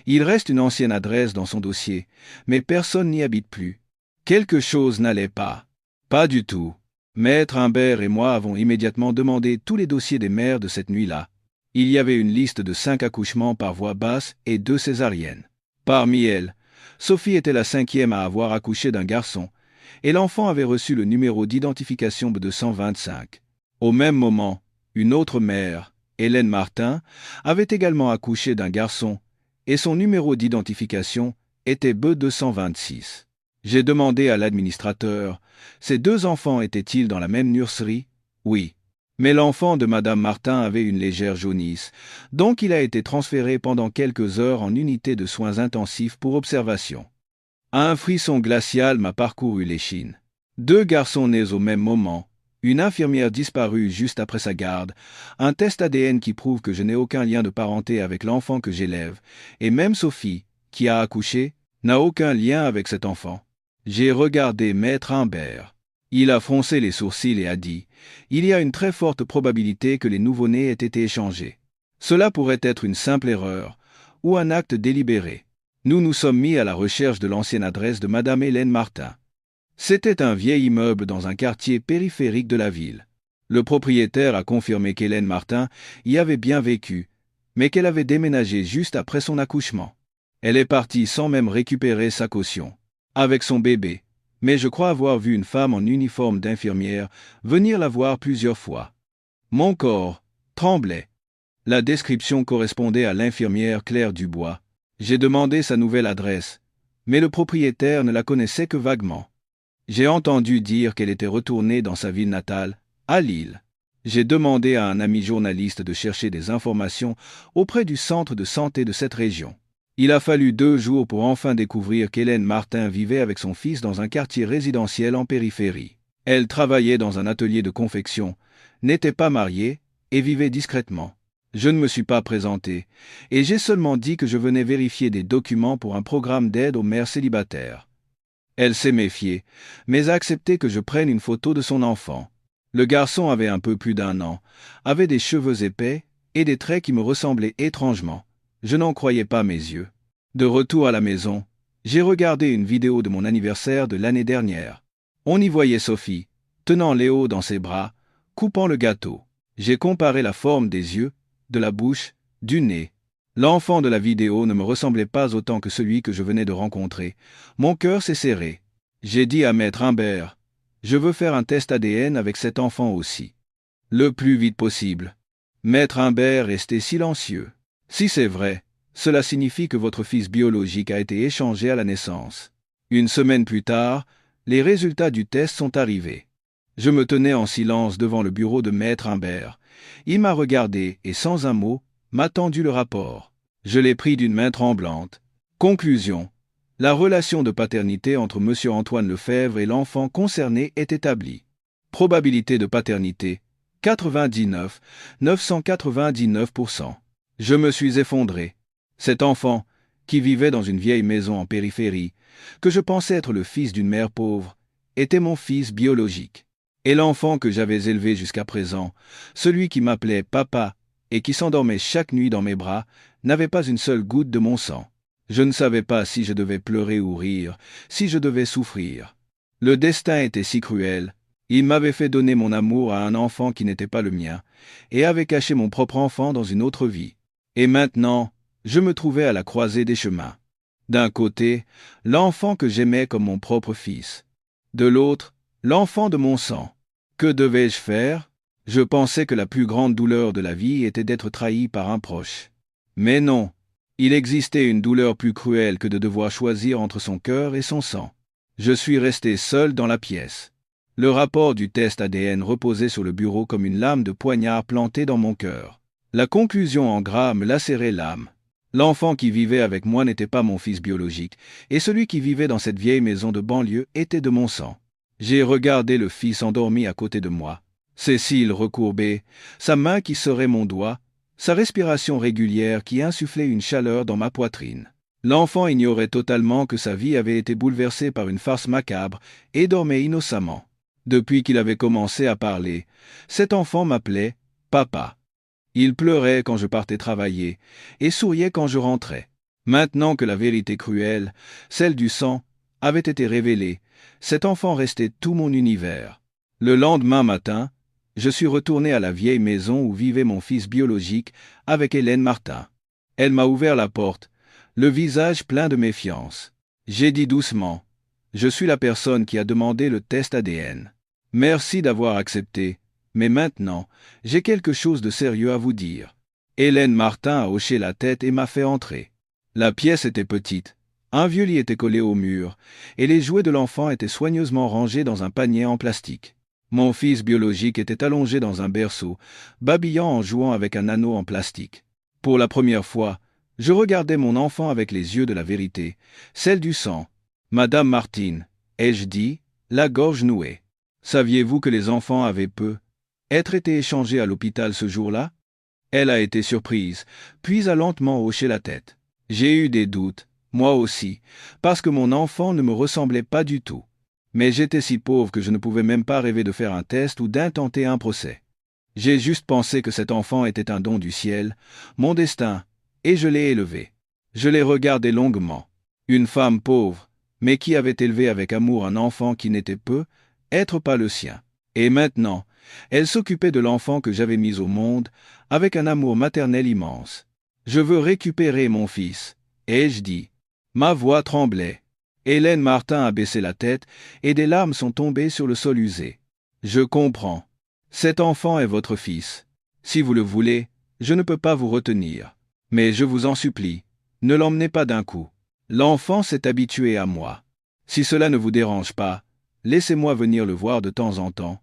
Il reste une ancienne adresse dans son dossier, mais personne n'y habite plus. Quelque chose n'allait pas. Pas du tout. Maître Imbert et moi avons immédiatement demandé tous les dossiers des mères de cette nuit-là. Il y avait une liste de 5 accouchements par voie basse et 2 césariennes. Parmi elles, Sophie était la 5e à avoir accouché d'un garçon, et l'enfant avait reçu le numéro d'identification de 225. Au même moment, une autre mère, Hélène Martin, avait également accouché d'un garçon, et son numéro d'identification était B226. J'ai demandé à l'administrateur, ces 2 enfants étaient-ils dans la même nurserie? Oui. Mais l'enfant de Madame Martin avait une légère jaunisse, donc il a été transféré pendant quelques heures en unité de soins intensifs pour observation. Un frisson glacial m'a parcouru l'échine. 2 garçons nés au même moment, une infirmière disparue juste après sa garde, un test ADN qui prouve que je n'ai aucun lien de parenté avec l'enfant que j'élève, et même Sophie, qui a accouché, n'a aucun lien avec cet enfant. J'ai regardé Maître Imbert. Il a froncé les sourcils et a dit « Il y a une très forte probabilité que les nouveau-nés aient été échangés. Cela pourrait être une simple erreur, ou un acte délibéré. » Nous nous sommes mis à la recherche de l'ancienne adresse de Madame Hélène Martin. C'était un vieil immeuble dans un quartier périphérique de la ville. Le propriétaire a confirmé qu'Hélène Martin y avait bien vécu, mais qu'elle avait déménagé juste après son accouchement. Elle est partie sans même récupérer sa caution, avec son bébé, mais je crois avoir vu une femme en uniforme d'infirmière venir la voir plusieurs fois. Mon corps tremblait. La description correspondait à l'infirmière Claire Dubois. J'ai demandé sa nouvelle adresse, mais le propriétaire ne la connaissait que vaguement. J'ai entendu dire qu'elle était retournée dans sa ville natale, à Lille. J'ai demandé à un ami journaliste de chercher des informations auprès du centre de santé de cette région. Il a fallu 2 jours pour enfin découvrir qu'Hélène Martin vivait avec son fils dans un quartier résidentiel en périphérie. Elle travaillait dans un atelier de confection, n'était pas mariée et vivait discrètement. Je ne me suis pas présenté, et j'ai seulement dit que je venais vérifier des documents pour un programme d'aide aux mères célibataires. Elle s'est méfiée, mais a accepté que je prenne une photo de son enfant. Le garçon avait un peu plus d'1 an, avait des cheveux épais et des traits qui me ressemblaient étrangement. Je n'en croyais pas mes yeux. De retour à la maison, j'ai regardé une vidéo de mon anniversaire de l'année dernière. On y voyait Sophie, tenant Léo dans ses bras, coupant le gâteau. J'ai comparé la forme des yeux, de la bouche, du nez. L'enfant de la vidéo ne me ressemblait pas autant que celui que je venais de rencontrer. Mon cœur s'est serré. J'ai dit à maître Humbert, je veux faire un test ADN avec cet enfant aussi. Le plus vite possible. Maître Humbert restait silencieux. Si c'est vrai, cela signifie que votre fils biologique a été échangé à la naissance. Une semaine plus tard, les résultats du test sont arrivés. Je me tenais en silence devant le bureau de maître Humbert. Il m'a regardé et sans un mot, m'a tendu le rapport. Je l'ai pris d'une main tremblante. Conclusion. La relation de paternité entre M. Antoine Lefebvre et l'enfant concerné est établie. Probabilité de paternité 99, 999%. Je me suis effondré. Cet enfant, qui vivait dans une vieille maison en périphérie, que je pensais être le fils d'une mère pauvre, était mon fils biologique. Et l'enfant que j'avais élevé jusqu'à présent, celui qui m'appelait papa et qui s'endormait chaque nuit dans mes bras, n'avait pas une seule goutte de mon sang. Je ne savais pas si je devais pleurer ou rire, si je devais souffrir. Le destin était si cruel. Il m'avait fait donner mon amour à un enfant qui n'était pas le mien, et avait caché mon propre enfant dans une autre vie. Et maintenant, je me trouvais à la croisée des chemins. D'un côté, l'enfant que j'aimais comme mon propre fils. De l'autre, l'enfant de mon sang. Que devais-je faire? Je pensais que la plus grande douleur de la vie était d'être trahi par un proche. Mais non, il existait une douleur plus cruelle que de devoir choisir entre son cœur et son sang. Je suis resté seul dans la pièce. Le rapport du test ADN reposait sur le bureau comme une lame de poignard plantée dans mon cœur. La conclusion en gras me lacérait l'âme. L'enfant qui vivait avec moi n'était pas mon fils biologique, et celui qui vivait dans cette vieille maison de banlieue était de mon sang. J'ai regardé le fils endormi à côté de moi, ses cils recourbés, sa main qui serrait mon doigt, sa respiration régulière qui insufflait une chaleur dans ma poitrine. L'enfant ignorait totalement que sa vie avait été bouleversée par une farce macabre et dormait innocemment. Depuis qu'il avait commencé à parler, cet enfant m'appelait « papa ». Il pleurait quand je partais travailler et souriait quand je rentrais. Maintenant que la vérité cruelle, celle du sang, avait été révélée, cet enfant restait tout mon univers. Le lendemain matin, je suis retourné à la vieille maison où vivait mon fils biologique avec Hélène Martin. Elle m'a ouvert la porte, le visage plein de méfiance. J'ai dit doucement « Je suis la personne qui a demandé le test ADN. Merci d'avoir accepté. Mais maintenant, j'ai quelque chose de sérieux à vous dire. » Hélène Martin a hoché la tête et m'a fait entrer. La pièce était petite, un vieux lit était collé au mur, et les jouets de l'enfant étaient soigneusement rangés dans un panier en plastique. Mon fils biologique était allongé dans un berceau, babillant en jouant avec un anneau en plastique. Pour la première fois, je regardais mon enfant avec les yeux de la vérité, celle du sang. « Madame Martin, ai-je dit, la gorge nouée. Saviez-vous que les enfants avaient être été échangés à l'hôpital ce jour-là? » Elle a été surprise, puis a lentement hoché la tête. J'ai eu des doutes, moi aussi, parce que mon enfant ne me ressemblait pas du tout. Mais j'étais si pauvre que je ne pouvais même pas rêver de faire un test ou d'intenter un procès. J'ai juste pensé que cet enfant était un don du ciel, mon destin, et je l'ai élevé. Je l'ai regardé longuement. Une femme pauvre, mais qui avait élevé avec amour un enfant qui n'était être pas le sien. Et maintenant, elle s'occupait de l'enfant que j'avais mis au monde, avec un amour maternel immense. Je veux récupérer mon fils, ai-je dit. Ma voix tremblait. Hélène Martin a baissé la tête, et des larmes sont tombées sur le sol usé. Je comprends. Cet enfant est votre fils. Si vous le voulez, je ne peux pas vous retenir. Mais je vous en supplie, ne l'emmenez pas d'un coup. L'enfant s'est habitué à moi. Si cela ne vous dérange pas, laissez-moi venir le voir de temps en temps,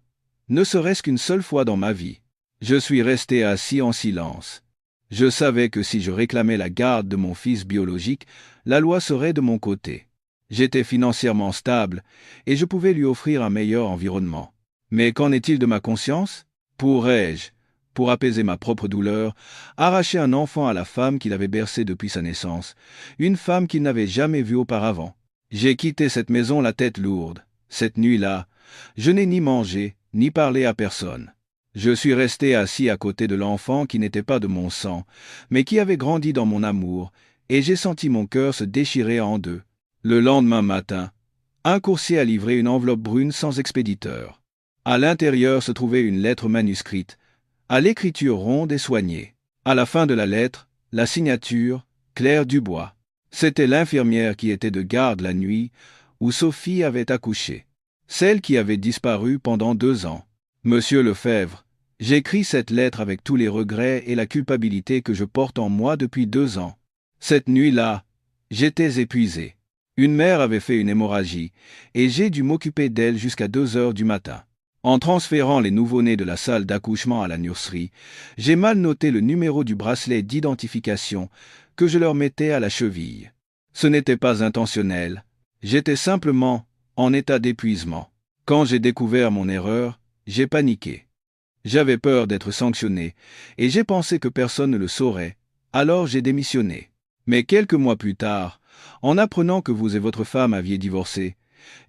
ne serait-ce qu'une seule fois dans ma vie. Je suis resté assis en silence. Je savais que si je réclamais la garde de mon fils biologique, la loi serait de mon côté. J'étais financièrement stable et je pouvais lui offrir un meilleur environnement. Mais qu'en est-il de ma conscience? Pourrais-je, pour apaiser ma propre douleur, arracher un enfant à la femme qu'il avait bercé depuis sa naissance, une femme qu'il n'avait jamais vue auparavant? J'ai quitté cette maison la tête lourde. Cette nuit-là, je n'ai ni mangé, ni parlé à personne. Je suis resté assis à côté de l'enfant qui n'était pas de mon sang, mais qui avait grandi dans mon amour, et j'ai senti mon cœur se déchirer en deux. Le lendemain matin, un coursier a livré une enveloppe brune sans expéditeur. À l'intérieur se trouvait une lettre manuscrite, à l'écriture ronde et soignée. À la fin de la lettre, la signature, Claire Dubois. C'était l'infirmière qui était de garde la nuit, où Sophie avait accouché. Celle qui avait disparu pendant 2 ans. Monsieur Lefebvre, j'écris cette lettre avec tous les regrets et la culpabilité que je porte en moi depuis 2 ans. Cette nuit-là, j'étais épuisé. Une mère avait fait une hémorragie, et j'ai dû m'occuper d'elle jusqu'à 2 heures du matin. En transférant les nouveau-nés de la salle d'accouchement à la nurserie, j'ai mal noté le numéro du bracelet d'identification que je leur mettais à la cheville. Ce n'était pas intentionnel, j'étais simplement en état d'épuisement. Quand j'ai découvert mon erreur, j'ai paniqué. J'avais peur d'être sanctionné, et j'ai pensé que personne ne le saurait, alors j'ai démissionné. Mais quelques mois plus tard, en apprenant que vous et votre femme aviez divorcé,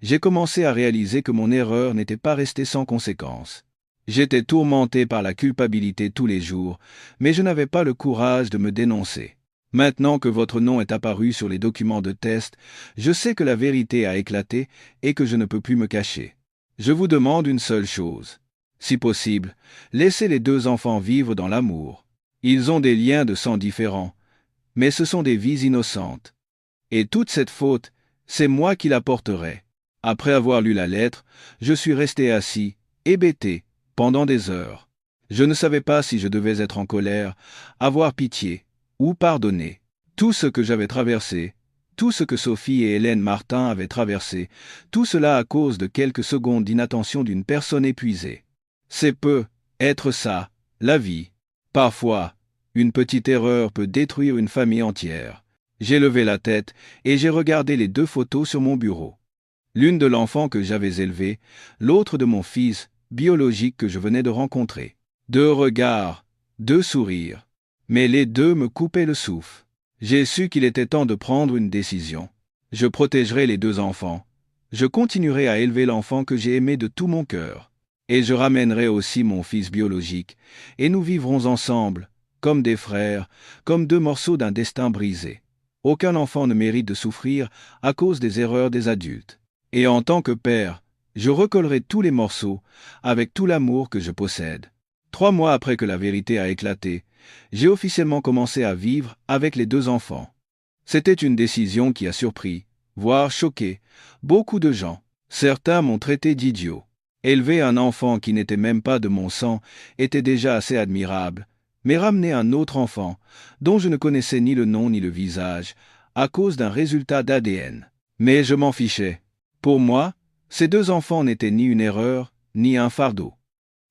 j'ai commencé à réaliser que mon erreur n'était pas restée sans conséquence. J'étais tourmenté par la culpabilité tous les jours, mais je n'avais pas le courage de me dénoncer. Maintenant que votre nom est apparu sur les documents de test, je sais que la vérité a éclaté et que je ne peux plus me cacher. Je vous demande une seule chose. Si possible, laissez les 2 enfants vivre dans l'amour. Ils ont des liens de sang différents, mais ce sont des vies innocentes. Et toute cette faute, c'est moi qui la porterai. Après avoir lu la lettre, je suis resté assis, hébété, pendant des heures. Je ne savais pas si je devais être en colère, avoir pitié, ou pardonner. Tout ce que j'avais traversé, tout ce que Sophie et Hélène Martin avaient traversé, tout cela à cause de quelques secondes d'inattention d'une personne épuisée. C'est peu, être ça, la vie. Parfois, une petite erreur peut détruire une famille entière. J'ai levé la tête et j'ai regardé les 2 photos sur mon bureau. L'une de l'enfant que j'avais élevé, l'autre de mon fils, biologique que je venais de rencontrer. 2 regards, 2 sourires. Mais les 2 me coupaient le souffle. J'ai su qu'il était temps de prendre une décision. Je protégerai les 2 enfants. Je continuerai à élever l'enfant que j'ai aimé de tout mon cœur. Et je ramènerai aussi mon fils biologique, et nous vivrons ensemble, comme des frères, comme 2 morceaux d'un destin brisé. Aucun enfant ne mérite de souffrir à cause des erreurs des adultes. Et en tant que père, je recollerai tous les morceaux avec tout l'amour que je possède. 3 mois après que la vérité a éclaté, j'ai officiellement commencé à vivre avec les 2 enfants. C'était une décision qui a surpris, voire choqué, beaucoup de gens. Certains m'ont traité d'idiot. Élever un enfant qui n'était même pas de mon sang était déjà assez admirable, mais ramener un autre enfant, dont je ne connaissais ni le nom ni le visage, à cause d'un résultat d'ADN. Mais je m'en fichais. Pour moi, ces 2 enfants n'étaient ni une erreur, ni un fardeau.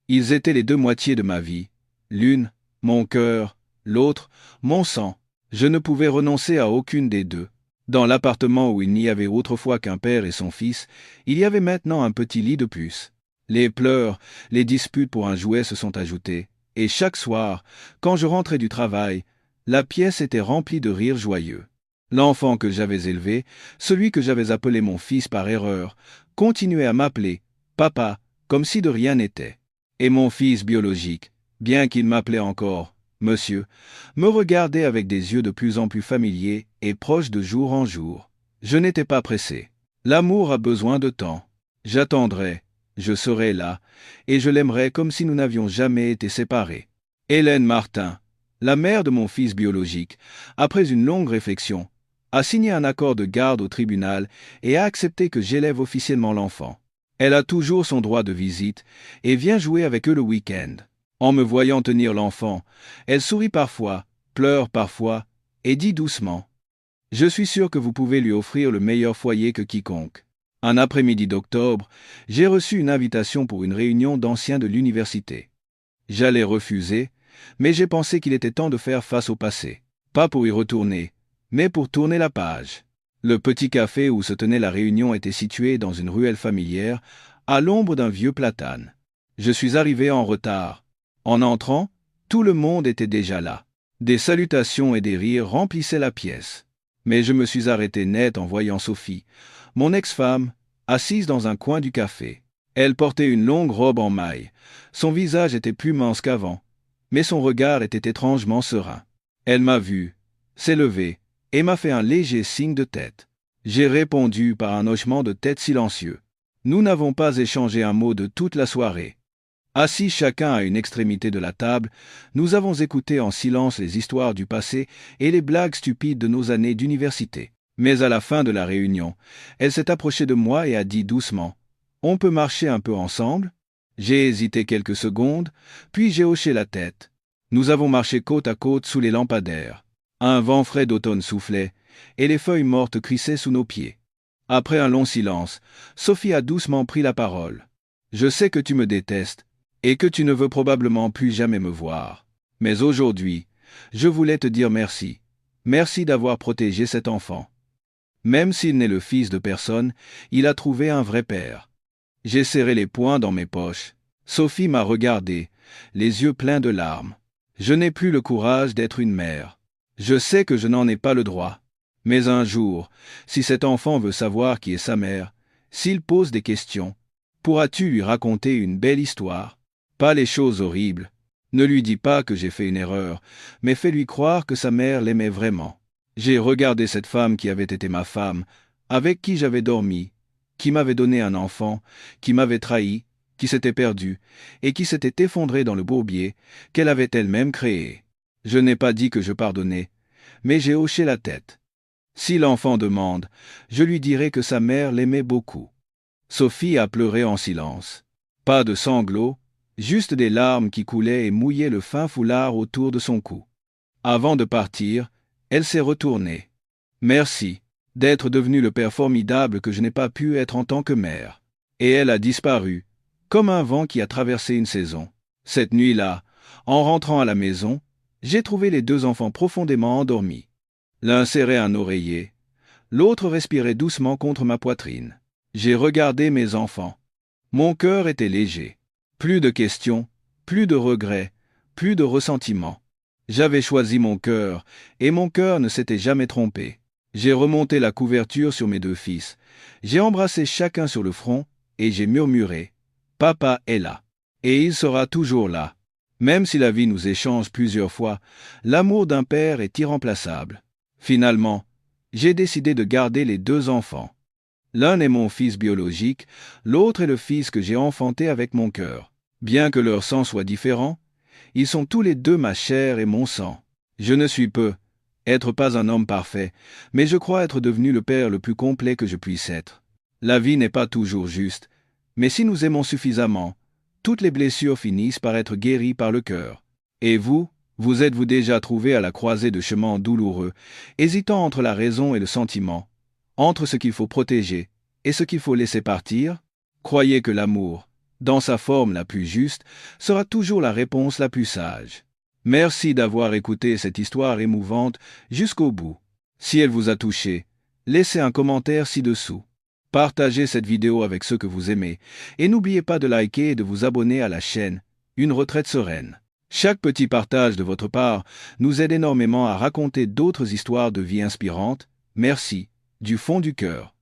Ils étaient les 2 moitiés de ma vie. L'une, mon cœur, l'autre, mon sang. Je ne pouvais renoncer à aucune des 2. Dans l'appartement où il n'y avait autrefois qu'un père et son fils, il y avait maintenant un petit lit de plus. Les pleurs, les disputes pour un jouet se sont ajoutés, et chaque soir, quand je rentrais du travail, la pièce était remplie de rires joyeux. L'enfant que j'avais élevé, celui que j'avais appelé mon fils par erreur, continuait à m'appeler « papa » comme si de rien n'était. Et mon fils biologique, bien qu'il m'appelait encore « monsieur », me regardait avec des yeux de plus en plus familiers et proches de jour en jour. Je n'étais pas pressé. L'amour a besoin de temps. J'attendrai. Je serai là, et je l'aimerai comme si nous n'avions jamais été séparés. Hélène Martin, la mère de mon fils biologique, après une longue réflexion, a signé un accord de garde au tribunal et a accepté que j'élève officiellement l'enfant. Elle a toujours son droit de visite et vient jouer avec eux le week-end. En me voyant tenir l'enfant, elle sourit parfois, pleure parfois et dit doucement « Je suis sûr que vous pouvez lui offrir le meilleur foyer que quiconque. » Un après-midi d'octobre, j'ai reçu une invitation pour une réunion d'anciens de l'université. J'allais refuser, mais j'ai pensé qu'il était temps de faire face au passé. Pas pour y retourner, mais pour tourner la page. Le petit café où se tenait la réunion était situé dans une ruelle familière, à l'ombre d'un vieux platane. Je suis arrivé en retard. En entrant, tout le monde était déjà là. Des salutations et des rires remplissaient la pièce. Mais je me suis arrêté net en voyant Sophie, mon ex-femme, assise dans un coin du café. Elle portait une longue robe en maille. Son visage était plus mince qu'avant, mais son regard était étrangement serein. Elle m'a vu, s'est levée, et m'a fait un léger signe de tête. J'ai répondu par un hochement de tête silencieux. Nous n'avons pas échangé un mot de toute la soirée. Assis chacun à une extrémité de la table, nous avons écouté en silence les histoires du passé et les blagues stupides de nos années d'université. Mais à la fin de la réunion, elle s'est approchée de moi et a dit doucement, « On peut marcher un peu ensemble ?» J'ai hésité quelques secondes, puis j'ai hoché la tête. Nous avons marché côte à côte sous les lampadaires. Un vent frais d'automne soufflait, et les feuilles mortes crissaient sous nos pieds. Après un long silence, Sophie a doucement pris la parole. « Je sais que tu me détestes, et que tu ne veux probablement plus jamais me voir. Mais aujourd'hui, je voulais te dire merci. Merci d'avoir protégé cet enfant. Même s'il n'est le fils de personne, il a trouvé un vrai père. » J'ai serré les poings dans mes poches. Sophie m'a regardé, les yeux pleins de larmes. Je n'ai plus le courage d'être une mère. Je sais que je n'en ai pas le droit. Mais un jour, si cet enfant veut savoir qui est sa mère, s'il pose des questions, pourras-tu lui raconter une belle histoire? Pas les choses horribles. Ne lui dis pas que j'ai fait une erreur, mais fais-lui croire que sa mère l'aimait vraiment. J'ai regardé cette femme qui avait été ma femme, avec qui j'avais dormi, qui m'avait donné un enfant, qui m'avait trahi, qui s'était perdue, et qui s'était effondrée dans le bourbier qu'elle avait elle-même créé. Je n'ai pas dit que je pardonnais, mais j'ai hoché la tête. Si l'enfant demande, je lui dirai que sa mère l'aimait beaucoup. Sophie a pleuré en silence. Pas de sanglots, juste des larmes qui coulaient et mouillaient le fin foulard autour de son cou. Avant de partir, elle s'est retournée. Merci d'être devenu le père formidable que je n'ai pas pu être en tant que mère. Et elle a disparu, comme un vent qui a traversé une saison. Cette nuit-là, en rentrant à la maison, j'ai trouvé les deux enfants profondément endormis. L'un serrait un oreiller, l'autre respirait doucement contre ma poitrine. J'ai regardé mes enfants. Mon cœur était léger. Plus de questions, plus de regrets, plus de ressentiments. J'avais choisi mon cœur, et mon cœur ne s'était jamais trompé. J'ai remonté la couverture sur mes deux fils. J'ai embrassé chacun sur le front, et j'ai murmuré « Papa est là. Et il sera toujours là. » Même si la vie nous échange plusieurs fois, l'amour d'un père est irremplaçable. Finalement, j'ai décidé de garder les deux enfants. L'un est mon fils biologique, l'autre est le fils que j'ai enfanté avec mon cœur. Bien que leur sang soit différent, ils sont tous les deux ma chair et mon sang. Je ne suis être pas un homme parfait, mais je crois être devenu le père le plus complet que je puisse être. La vie n'est pas toujours juste, mais si nous aimons suffisamment, toutes les blessures finissent par être guéries par le cœur. Et vous êtes-vous déjà trouvé à la croisée de chemins douloureux, hésitant entre la raison et le sentiment, entre ce qu'il faut protéger et ce qu'il faut laisser partir? Croyez que l'amour, dans sa forme la plus juste, sera toujours la réponse la plus sage. Merci d'avoir écouté cette histoire émouvante jusqu'au bout. Si elle vous a touché, laissez un commentaire ci-dessous. Partagez cette vidéo avec ceux que vous aimez et n'oubliez pas de liker et de vous abonner à la chaîne Une retraite sereine. Chaque petit partage de votre part nous aide énormément à raconter d'autres histoires de vie inspirantes. Merci, du fond du cœur.